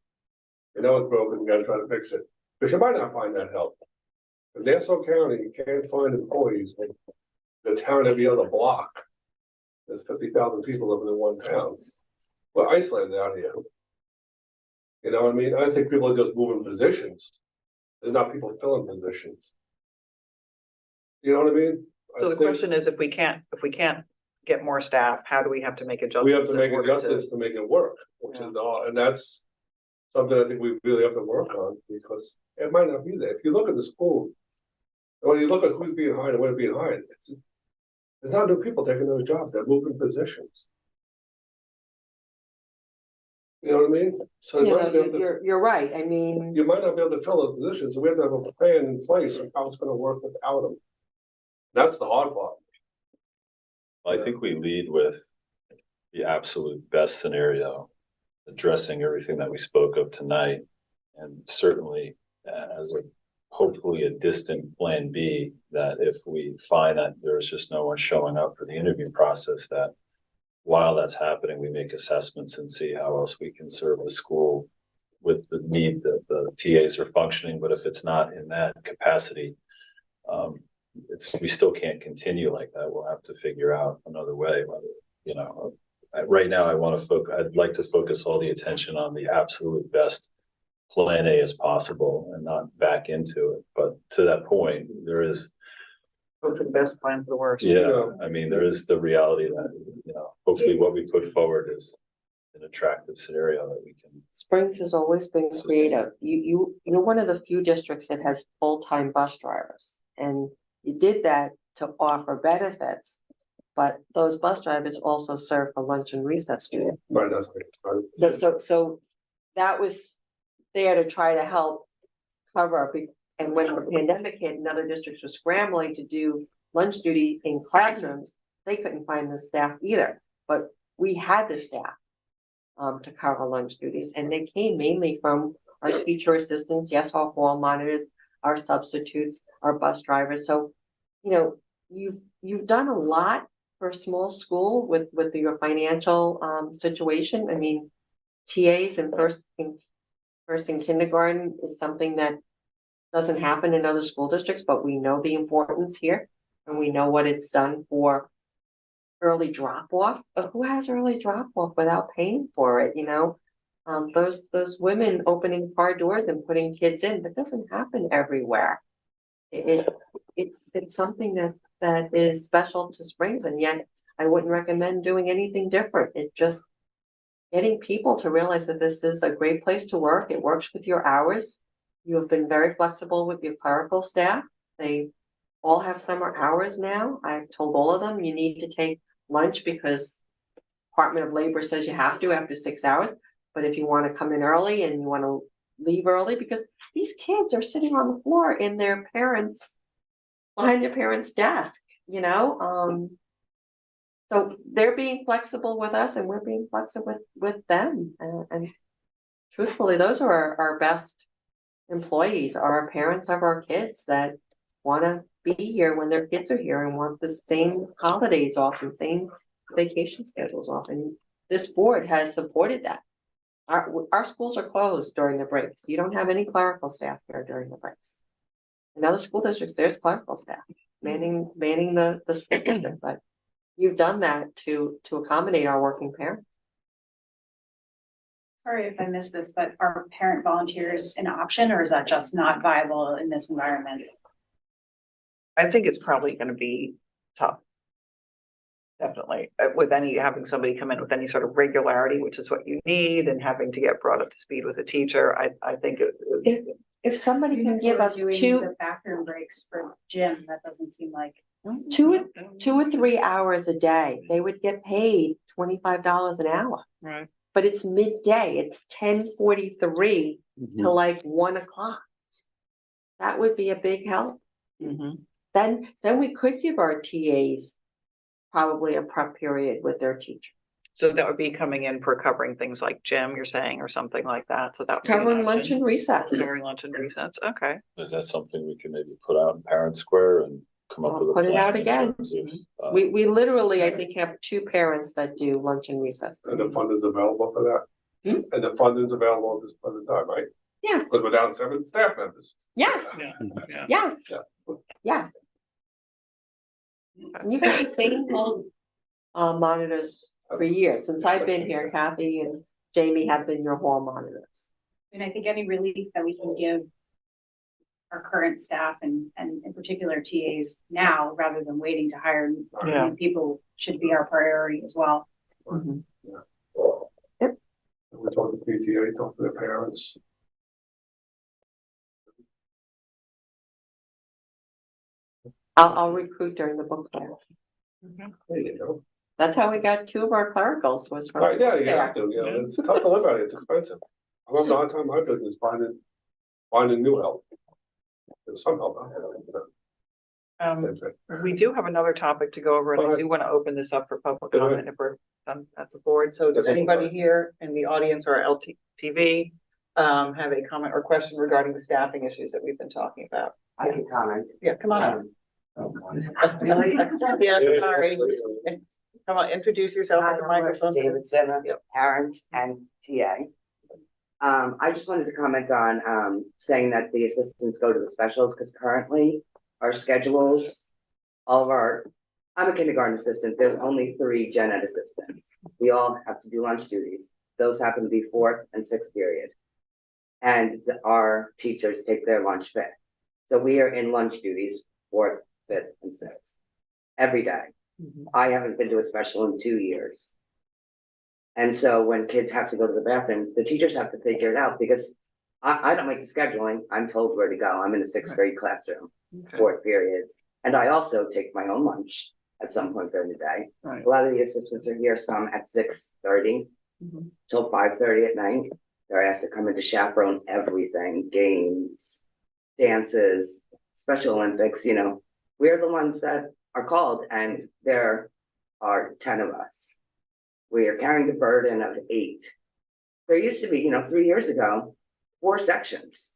You know it's broken, we gotta try to fix it. But you might not find that help. In Nassau County, you can't find employees in the town every other block. There's 50,000 people living in one town. We're isolated out here. You know what I mean? I think people are just moving positions. There's not people filling positions. You know what I mean? So the question is, if we can't get more staff, how do we have to make adjustments? We have to make in order adjustments to make it work, which is all, and that's something I think we really have to work on, because it might not be there. If you look at the school, when you look at who's being hired and what's being hired, it's not new people taking those jobs, they're moving positions. You know what I mean? So You're right. I mean, you might not be able to fill those positions, so we have to have a plan in place of how it's gonna work without them. That's the hard part. I think we lead with the absolute best scenario, addressing everything that we spoke of tonight, and certainly as hopefully a distant plan B, that if we find that there's just no one showing up for the interview process, that while that's happening, we make assessments and see how else we can serve the school with the need that the TAs are functioning. But if it's not in that capacity, we still can't continue like that. We'll have to figure out another way. Right now I'd like to focus all the attention on the absolute best plan A as possible and not back into it. But to that point, there is Hope for the best, plan for the worst. Yeah, I mean, there is the reality that, hopefully what we put forward is an attractive scenario that we can. Springs has always been creative. You're one of the few districts that has full-time bus drivers, and you did that to offer benefits. But those bus drivers also serve for lunch and recess students. Right, that's right. So that was there to try to help cover. And when the pandemic hit and other districts were scrambling to do lunch duty in classrooms, they couldn't find the staff either. But we had the staff to cover lunch duties, and they came mainly from our teacher assistants, yes, our hall monitors, our substitutes, our bus drivers. So, you've done a lot for a small school with your financial situation. I mean, TAs and first in kindergarten is something that doesn't happen in other school districts, but we know the importance here. And we know what it's done for early drop off, but who has early drop off without paying for it, you know? Those women opening car doors and putting kids in, that doesn't happen everywhere. It's something that is special to Springs, and yet I wouldn't recommend doing anything different. It's just getting people to realize that this is a great place to work. It works with your hours. You have been very flexible with your clerical staff. They all have summer hours now. I've told all of them, you need to take lunch because Department of Labor says you have to after 6 hours. But if you want to come in early and you want to leave early, because these kids are sitting on the floor in their parents, behind their parents' desk, you know? So they're being flexible with us and we're being flexible with them. And truthfully, those are our best employees, are parents of our kids that want to be here when their kids are here and want the same holidays off and same vacation schedules off. And this board has supported that. Our schools are closed during the breaks. You don't have any clerical staff here during the breaks. In other school districts, there's clerical staff manning the school district, but you've done that to accommodate our working parents. Sorry if I missed this, but are parent volunteers an option, or is that just not viable in this environment? I think it's probably gonna be tough. Definitely, with having somebody come in with any sort of regularity, which is what you need, and having to get brought up to speed with a teacher, I think If somebody can give us Doing two the bathroom breaks for gym, that doesn't seem like. or 3 hours a day, they would get paid $25 an hour. Right. But it's midday, it's 10:43 to like 1 o'clock. That would be a big help. Mhm. Then we could give our TAs probably a prep period with their teacher. So that would be coming in for covering things like gym, you're saying, or something like that, so that would be an Covering lunch option. and recess. Covering lunch and recess, okay. Is that something we can maybe put out in Parent Square and come up I'll with a put it plan out in again. terms of, We literally, I think, have 2 parents that do lunch and recess. And the fund is available for that? Hmm? And the fund is available at this point in time, right? Yes, Because we're down 7 staff members. yes, Yeah. yes, Yeah. yes. And you've had the same old monitors for years. Since I've been here, Kathy and Jamie have been your hall monitors. And I think any relief that we can give our current staff and in particular TAs now, rather than waiting to hire Yeah. new people, should be our priority as well. Mhm. We talk to PTA, talk to their parents. I'll recruit during the book fair. There you go. That's how we got 2 of our clericals was from. Right, yeah, you there. have to, you know, it's tough to live out, it's expensive. I'm having a hard time in my business finding new help. There's some help out there. Same thing. We do have another topic to go over, and I do want to open this up for public Go ahead. comment if we're done at the board. So does anybody here in the audience or LTV have a comment or question regarding the staffing issues that we've been talking about? I can comment. Yeah, come on up. Really? Yeah, sorry. Come on, introduce yourself at the microphone. David Senna, Yep. parent and TA. I just wanted to comment on saying that the assistants go to the specials, because currently our schedules, I'm a kindergarten assistant, there's only 3 gen ed assistants. We all have to do lunch duties. Those happen to be 4th and 6th period. And our teachers take their lunch 5th. So we are in lunch duties 4th, 5th, and 6th every day. I haven't been to a special in 2 years. And so when kids have to go to the bathroom, the teachers have to figure it out, because I don't make the scheduling. I'm told where to go. I'm in a 6th grade classroom, Okay. 4th periods. And I also take my own lunch at some point during the day. Right. A lot of the assistants are here, some at 6:30 till 5:30 at night. They're asked to come in to chaperone everything, games, dances, Special Olympics, you know. We're the ones that are called, and there are 10 of us. We are carrying the burden of 8. There used to be, 3 years ago, 4 sections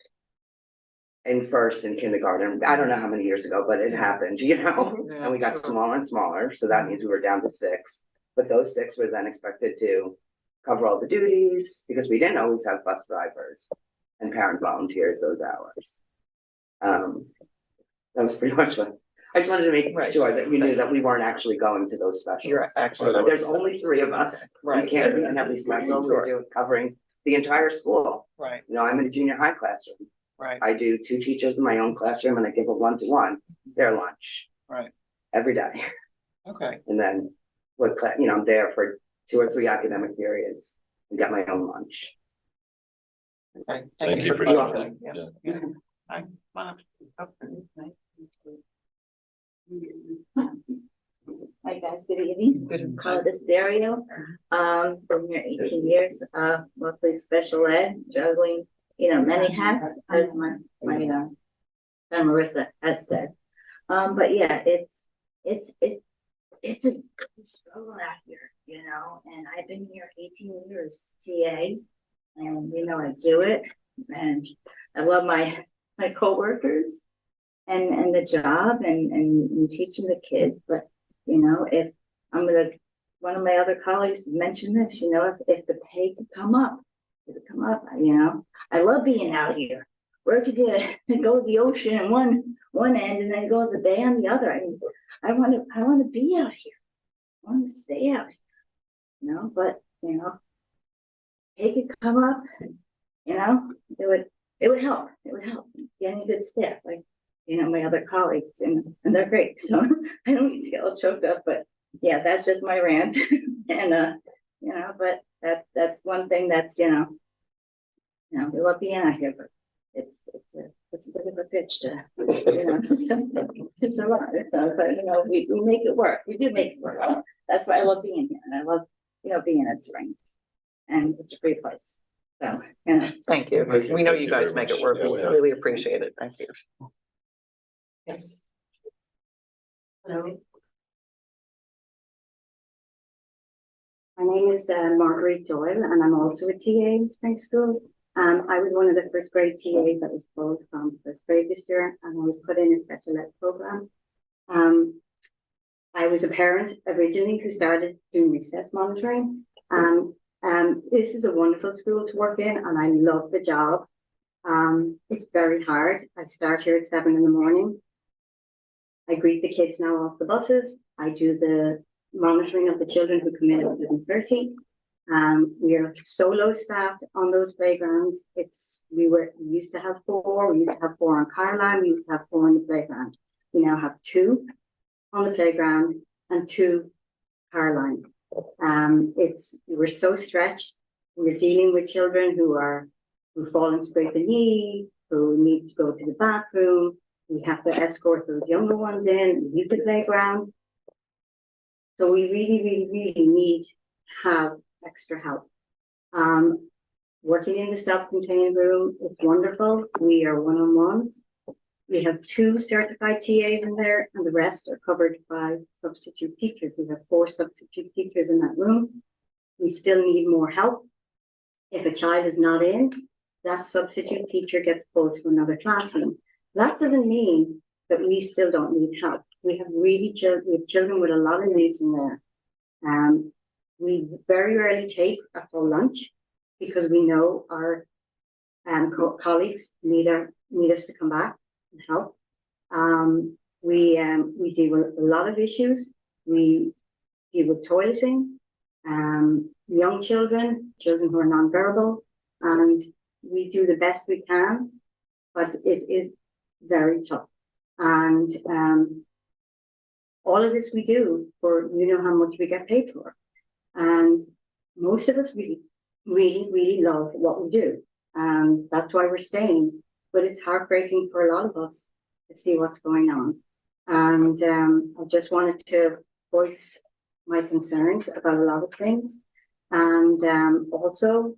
in first and kindergarten. I don't know how many years ago, but it happened, Yeah, and we got sure. smaller and smaller. So that means we were down to 6, but those 6 were then expected to cover all the duties, because we didn't always have bus drivers. and parent volunteers those hours. That was pretty much what, I just wanted to make Right. sure that you knew that we weren't actually going to those specials. You're actually. Right. There's only 3 of us. Right. We can't have these specials. We're doing covering the entire school. Right, You know, I'm in a junior high classroom. right, I do 2 teachers in my own classroom and I give a 1-to-1 their lunch right. every day. Okay, And then I'm there for 2 or 3 academic periods and get my own lunch. okay. Thank you for clarifying. sharing. Yeah. Yeah. Hi, come on up. Hi guys, good evening. Good. Carla Desiderio, been here 18 years, mostly special ed, juggling, many hats, as my friend Marissa has said. But yeah, it's a good struggle out here, and I've been here 18 years TA, and I do it, and I love my coworkers and the job and teaching the kids, but if one of my other colleagues mentioned this, if the pay could come up, I love being out here. Where could you go to the ocean on one end and then go to the bay on the other? I want to be out here. I want to stay out here, but pay could come up, it would help. It would help getting good staff, like my other colleagues, and they're great. So I don't need to get all choked up, but yeah, that's just my rant. And but that's one thing that's we love being out here, but it's a bit of a bitch to it's a lot. So, but we make it work. We do make it work. That's why I love being here, and I love being at Springs, and it's a great place. So Thank you. Thank you. We know Thank you you guys very make much. it work. Yeah, We we have. really appreciate it. Thank you. Yes. Hello. My name is Marguerite Doyle, and I'm also a TA in Spring School. I was one of the first grade TAs that was pulled from first grade this year, and I was put in a special ed program. I was a parent originally who started doing recess monitoring. This is a wonderful school to work in, and I love the job. It's very hard. I start here at 7 in the morning. I greet the kids now off the buses. I do the monitoring of the children who come in at 7:30. We are so low staffed on those playgrounds. We used to have 4. We used to have 4 on Caroline. We used to have 4 on the playground. We now have 2 on the playground and 2 Caroline. We're so stretched. We're dealing with children who fall and scrape a knee, who need to go to the bathroom. We have to escort those younger ones in, leave the playground. So we really, really, really need to have extra help. Working in the self-contained room is wonderful. We are one-on-ones. We have 2 certified TAs in there, and the rest are covered by substitute teachers. We have 4 substitute teachers in that room. We still need more help. If a child is not in, that substitute teacher gets pulled to another classroom. That doesn't mean that we still don't need help. We have children with a lot of needs in there. We very rarely take a full lunch because we know our colleagues need us to come back and help. We deal with a lot of issues. We deal with toileting, young children who are nonverbal, and we do the best we can, but it is very tough. And all of this we do for how much we get paid for. And most of us really, really, really love what we do. And that's why we're staying. But it's heartbreaking for a lot of us to see what's going on. And I just wanted to voice my concerns about a lot of things. And also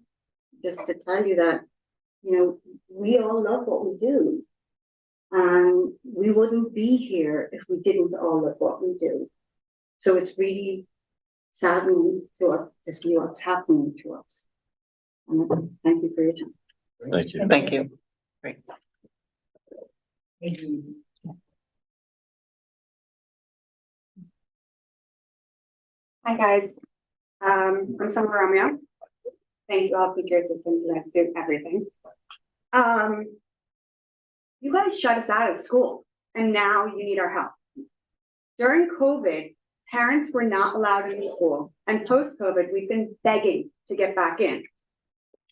just to tell you that, we all love what we do. And we wouldn't be here if we didn't all love what we do. So it's really saddening to us to see what's happening to us. And thank you for your time. Thank you. Thank you. Great. Hi, guys. I'm Summer Romeo. Thank you all teachers have been to do everything. You guys shut us out of school and now you need our help. During COVID, parents were not allowed in school, and post-COVID, we've been begging to get back in.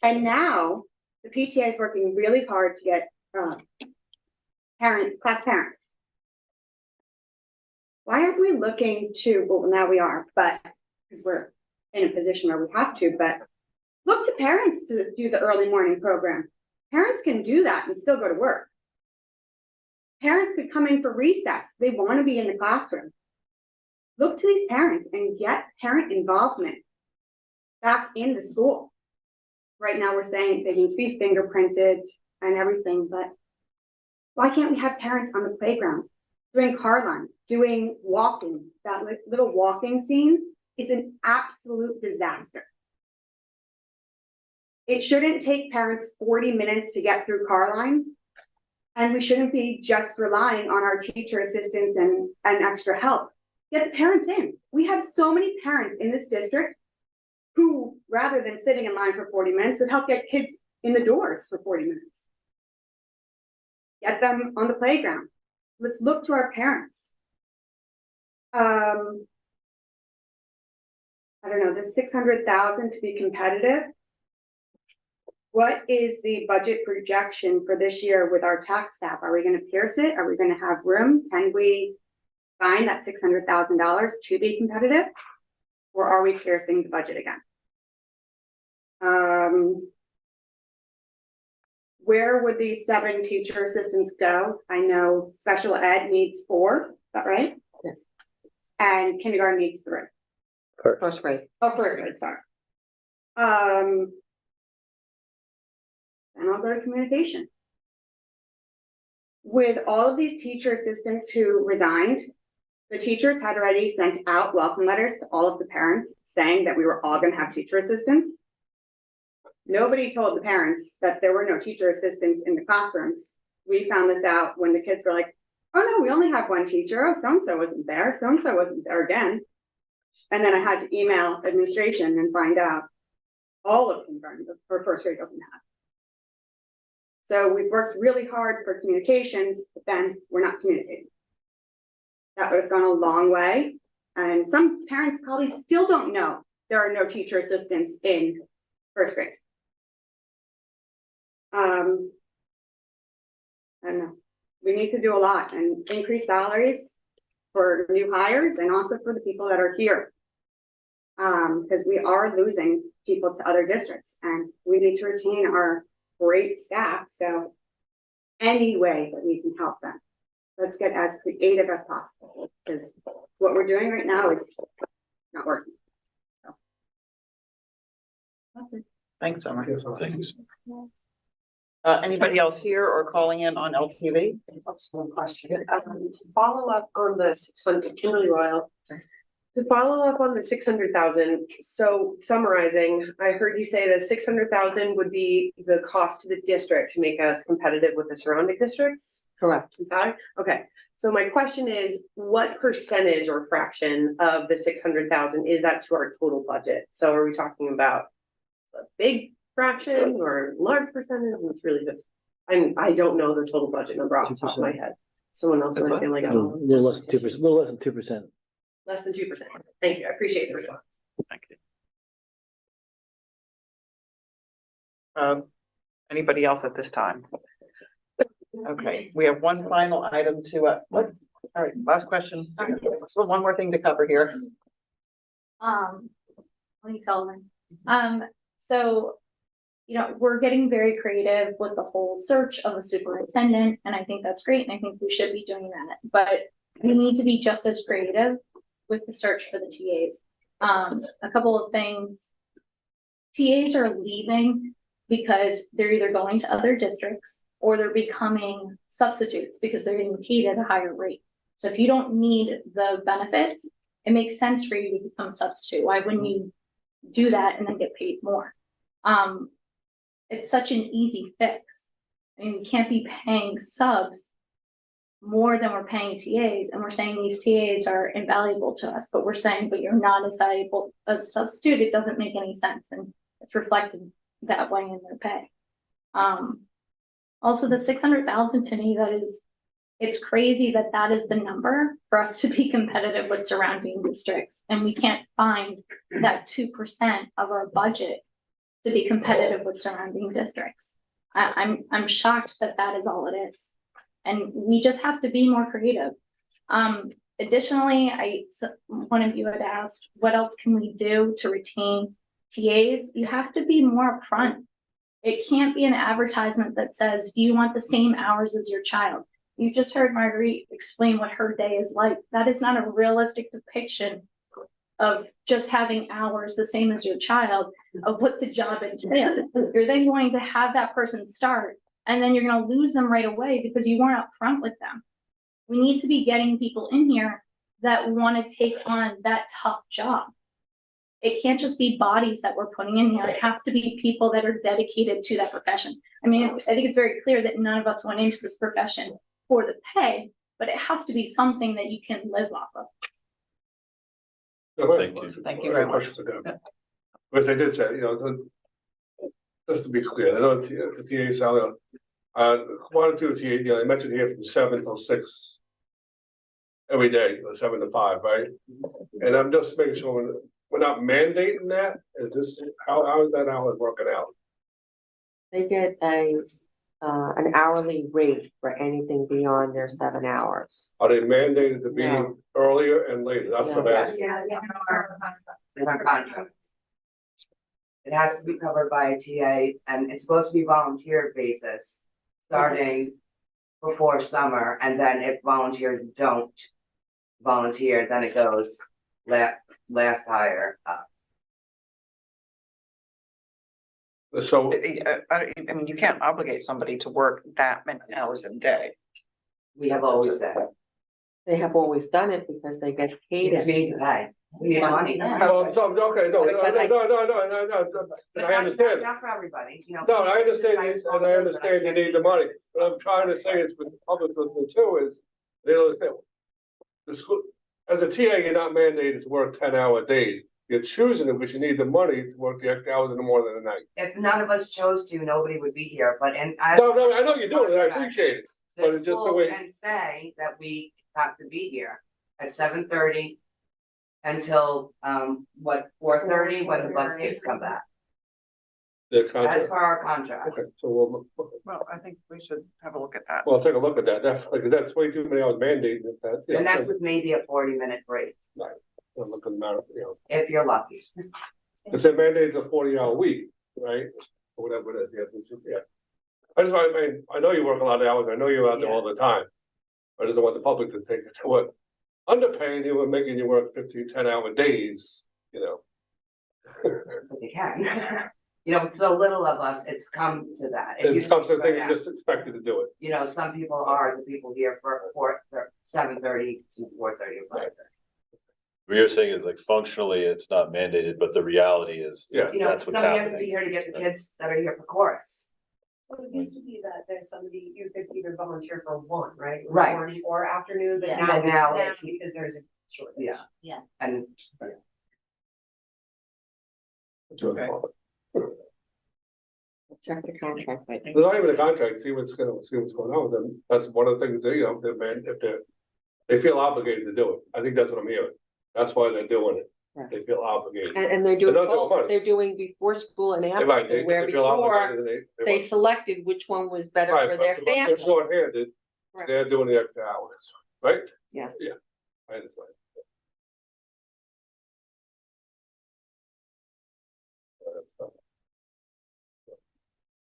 And now the PTA is working really hard to get class parents. Why aren't we looking to, well, now we are, but because we're in a position where we have to, but look to parents to do the early morning program. Parents can do that and still go to work. Parents could come in for recess. They want to be in the classroom. Look to these parents and get parent involvement back in the school. Right now we're saying they need to be fingerprinted and everything, but why can't we have parents on the playground doing car line, doing walking? That little walking scene is an absolute disaster. It shouldn't take parents 40 minutes to get through car line. And we shouldn't be just relying on our teacher assistants and extra help. Get the parents in. We have so many parents in this district who, rather than sitting in line for 40 minutes, would help get kids in the doors for 40 minutes. Get them on the playground. Let's look to our parents. I don't know, the 600,000 to be competitive. What is the budget projection for this year with our tax cap? Are we going to pierce it? Are we going to have room? Can we find that $600,000 to be competitive? Or are we piercing the budget again? Where would these 7 teacher assistants go? I know special ed needs 4, is that right? Yes. And kindergarten needs 3. First grade. Oh, first grade, sorry. And I'll go to communication. With all of these teacher assistants who resigned, the teachers had already sent out welcome letters to all of the parents saying that we were all going to have teacher assistants. Nobody told the parents that there were no teacher assistants in the classrooms. We found this out when the kids were like, oh no, we only have 1 teacher. Oh, so-and-so wasn't there. So-and-so wasn't there again. And then I had to email administration and find out all of kindergarten or first grade doesn't have. So we've worked really hard for communications, but then we're not communicating. That would have gone a long way. And some parents probably still don't know there are no teacher assistants in first grade. I don't know. We need to do a lot and increase salaries for new hires and also for the people that are here. Because we are losing people to other districts and we need to retain our great staff. So any way that we can help them, let's get as creative as possible because what we're doing right now is not working. So. That's it. Thanks, Summer. Thanks. Anybody else here or calling in on LTV? One question. To follow up on the 600, Kimberly Royal. To follow up on the 600,000. So summarizing, I heard you say that 600,000 would be the cost to the district to make us competitive with the surrounding districts. Correct. Inside? Okay. So my question is, what percentage or fraction of the 600,000 is that to our total budget? So are we talking about a big fraction or a large percentage? It's really just, I don't know the total budget number off the top of my head. Someone else might feel like, A little less than 2%, a little less than 2%. less than 2%. Thank you. I appreciate the response. Thank you. Anybody else at this time? Okay, we have one final item to, what? All right, last question. So one more thing to cover here. Lee Sullivan. So, you know, we're getting very creative with the whole search of a superintendent, and I think that's great, and I think we should be doing that. But we need to be just as creative with the search for the TAs. A couple of things. TAs are leaving because they're either going to other districts or they're becoming substitutes because they're getting paid at a higher rate. So if you don't need the benefits, it makes sense for you to become a substitute. Why wouldn't you do that and then get paid more? It's such an easy fix. I mean, we can't be paying subs more than we're paying TAs, and we're saying these TAs are invaluable to us, but we're saying, but you're not as valuable as a substitute. It doesn't make any sense, and it's reflected that way in their pay. Also, the 600,000 to me, it's crazy that that is the number for us to be competitive with surrounding districts. And we can't find that 2% of our budget to be competitive with surrounding districts. I'm shocked that that is all it is. And we just have to be more creative. Additionally, one of you had asked, what else can we do to retain TAs? You have to be more upfront. It can't be an advertisement that says, do you want the same hours as your child? You just heard Marguerite explain what her day is like. That is not a realistic depiction of just having hours the same as your child of what the job entails. You're then going to have that person start, and then you're going to lose them right away because you weren't upfront with them. We need to be getting people in here that want to take on that tough job. It can't just be bodies that we're putting in here. It has to be people that are dedicated to that profession. I mean, I think it's very clear that none of us went into this profession for the pay, but it has to be something that you can live off of. Thank you. Thank you very much. Because they did say, you know, just to be clear, I know the TA salary, one or two TA, you know, I mentioned here from 7 till 6 every day, or 7 to 5, right? And I'm just making sure we're not mandating that. Is this, how is that hours working out? They get an hourly rate for anything beyond their 7 hours. Are they mandated to be No. earlier and later? That's what I'm asking. In our contract. It has to be covered by a TA, and it's supposed to be volunteer basis, starting before summer, and then if volunteers don't volunteer, then it goes last hire up. So, I mean, you can't obligate somebody to work that many hours a day. We have always said, They have always done it because they get paid. because we need to pay, we need money. okay, no, I understand. Not for everybody, you know. No, I understand this, and I understand you need the money. What I'm trying to say is, with the public listening too, is they don't understand. The school, as a TA, you're not mandated to work 10-hour days. You're choosing it because you need the money to work the extra hours in the morning and the night. If none of us chose to, nobody would be here, but No, I know you're doing it, I appreciate it. But The it's just the school way. can say that we have to be here at 7:30 until, 4:30 when the bus kids come back. The As contract. per our contract. Okay, so we'll, Well, I think we should have a look at that. well, take a look at that, definitely, because that's way too many hours mandated, if that's, you And know, that's with maybe a 40-minute break, we'll look at the matter, you know. if you're lucky. If they mandated a 40-hour week, right, or whatever it is, yeah. I just, I mean, I know you work a lot of hours, I know you're out there all the time. I just don't want the public to take it to what, underpaying you and making you work 10-hour days, you know. They can. You know, so little of us, it's come to that. It It's used to be something spread you out. just expected to do it. You know, some people are the people here for 7:30 to 4:30 or 5:30. What you're saying is like functionally, it's not mandated, but the reality is, Yeah. You know, that's what's somebody has to be happening. here to get the kids that are here for chorus. Well, it used to be that there's somebody, you could either volunteer for one, right? It was Right. morning or afternoon, but Yeah. now Now it's it's- because there's a shortage. Yeah. Yeah. And Okay. Check the contract. Right? There's not even a contract, see what's going on with them. That's one of the things they, you know, if they feel obligated to do it. I think that's what I'm hearing. That's why they're doing it. Right. They feel obligated. And they're doing They're not doing both. money. They're doing before school and They after might, school, where they feel before obligated and they selected which one was better right, for their but they're family. short-handed, Right. they're doing the extra hours, right? Yes. Yeah. I understand.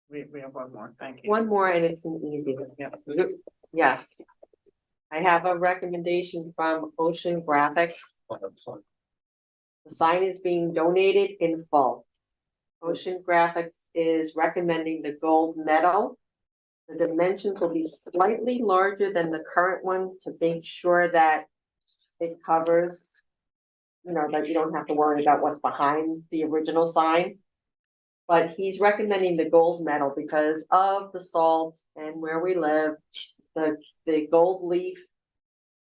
We have one more, thank you. One more, and it's an easy one. Yeah. Yes. I have a recommendation from Ocean Graphics. The sign is being donated in full. Ocean Graphics is recommending the gold medal. The dimensions will be slightly larger than the current one to make sure that it covers, you know, that you don't have to worry about what's behind the original sign. But he's recommending the gold medal because of the salt and where we live. The gold leaf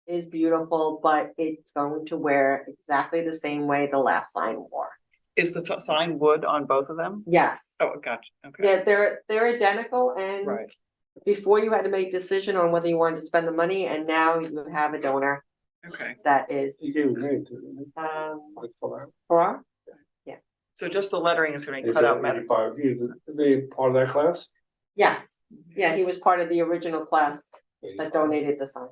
is beautiful, but it's going to wear exactly the same way the last sign wore. Is the sign wood on both of them? Yes. Oh, gotcha, okay. Yeah, they're identical and Right. before you had to make a decision on whether you wanted to spend the money, and now you have a donor Okay, that is, He gave it me too, didn't um, he? For that. for, so just the lettering is gonna be Is cut out that medical. 85, is he part of that class? yes, yeah, he was part of the original class that donated the sign.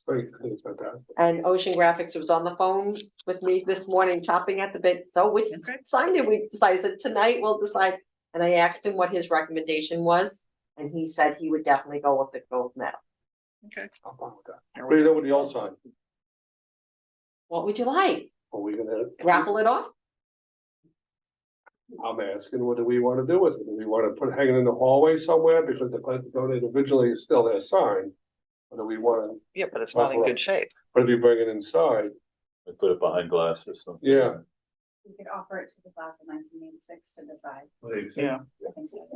Great, it's fantastic. And Ocean Graphics was on the phone with me this morning, chopping at the bit, so which Okay. sign did we decide? I said, tonight we'll decide. And I asked him what his recommendation was, and he said he would definitely go with the gold medal. Okay. I'm fine with that. What do you know with the old sign? What would you like? Are we gonna? Raffle it off? I'm asking, what do we want to do with it? Do we want to put it hanging in the hallway somewhere because the place donated originally is still their sign? Or do we want to, Yeah, but it's not in good shape. but if you bring it inside, I put it behind glass or something. yeah. We could offer it to the class of 1986 to decide. Yeah. I think so.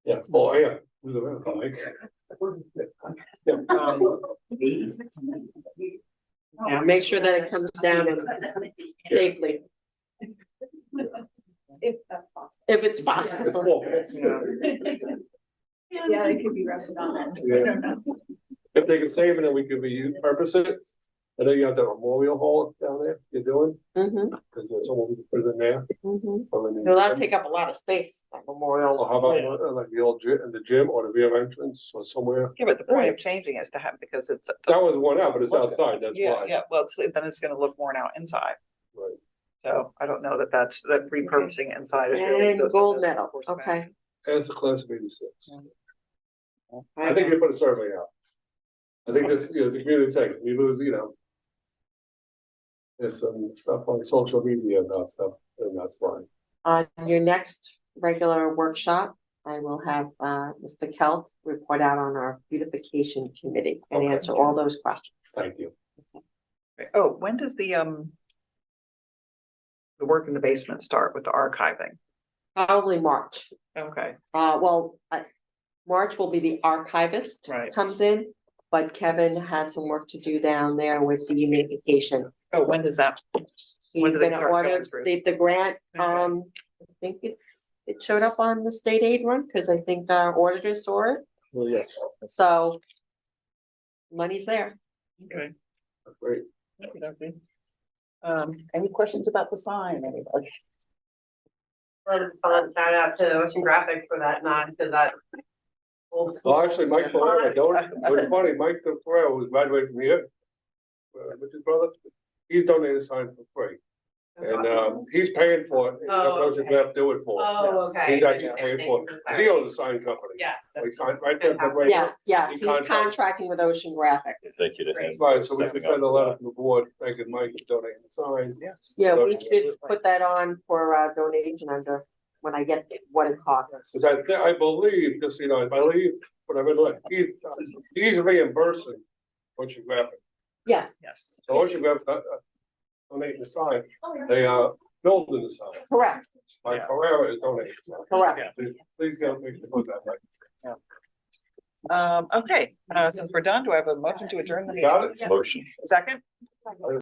Yeah, oh, yeah. Who's around, Mike? Yeah. Yeah, make sure that it comes down and safely, If that's possible. if it's It's possible. full. Yeah, it could be rested on that. Yeah. I don't know. If they can save it and we can repurpose it, I know you have that memorial hall down there you're doing, Mhm, because there's someone we can put it in there. mhm. Or in the- Well, that'll take up a lot of space, that memorial. Or how about like the old gym, in the gym or the rear entrance or somewhere? Yeah, but the point of changing is to have, because it's. That was worn out, but it's outside, that's Yeah, why. yeah, well, then it's gonna look worn out inside. Right. So I don't know that that repurposing inside is really. And gold medal, okay. As the class of 86. I think you put a survey out. I think this, it's a community thing. We lose, there's some stuff on social media about stuff, and that's fine. On your next regular workshop, I will have Mr. Kelt report out on our beautification committee and Okay. answer all those questions. Thank you. Oh, when does the work in the basement start with the archiving? Probably March. Okay, March will be the archivist Right. comes in, but Kevin has some work to do down there with the unification. oh, when does that? When He's do they gonna start going order through? the grant, Okay. I think it showed up on the state aid run, because I think our auditors saw it, Well, yes. so money's there. Okay. That's great. Okay. Any questions about the sign, anybody? Shout out to Ocean Graphics for that nod, because that. Well, actually, Mike Ferrero, it was funny, Mike Ferrero, who's graduated from here, Richard's brother, he's donated a sign for free. And, he's paying for it, and Oh, Ocean Graph do it for him. Oh, okay. He's actually paying for it, 'cause he owns a sign company. Yeah. So he signed right there, right there. Yes, He he's contracted. contracting with Ocean Graphics. Thank you to him. Right, for so we can stepping send a up. letter from the board, thanking Mike for donating the sign. Yes. Yeah, we should put that on for donation under, when I get what it costs. Because I believe, just, I believe, what I've been like, he's reimbursing Ocean Graphic. Yes, Yes. So Ocean Graphic, donating the sign, they are building the sign. correct, Mike Yeah. Ferrero is donating the sign. correct. Please go make sure put that right. Okay, since we're done, do I have a motion to adjourn the meeting? Got it? Motion. Second?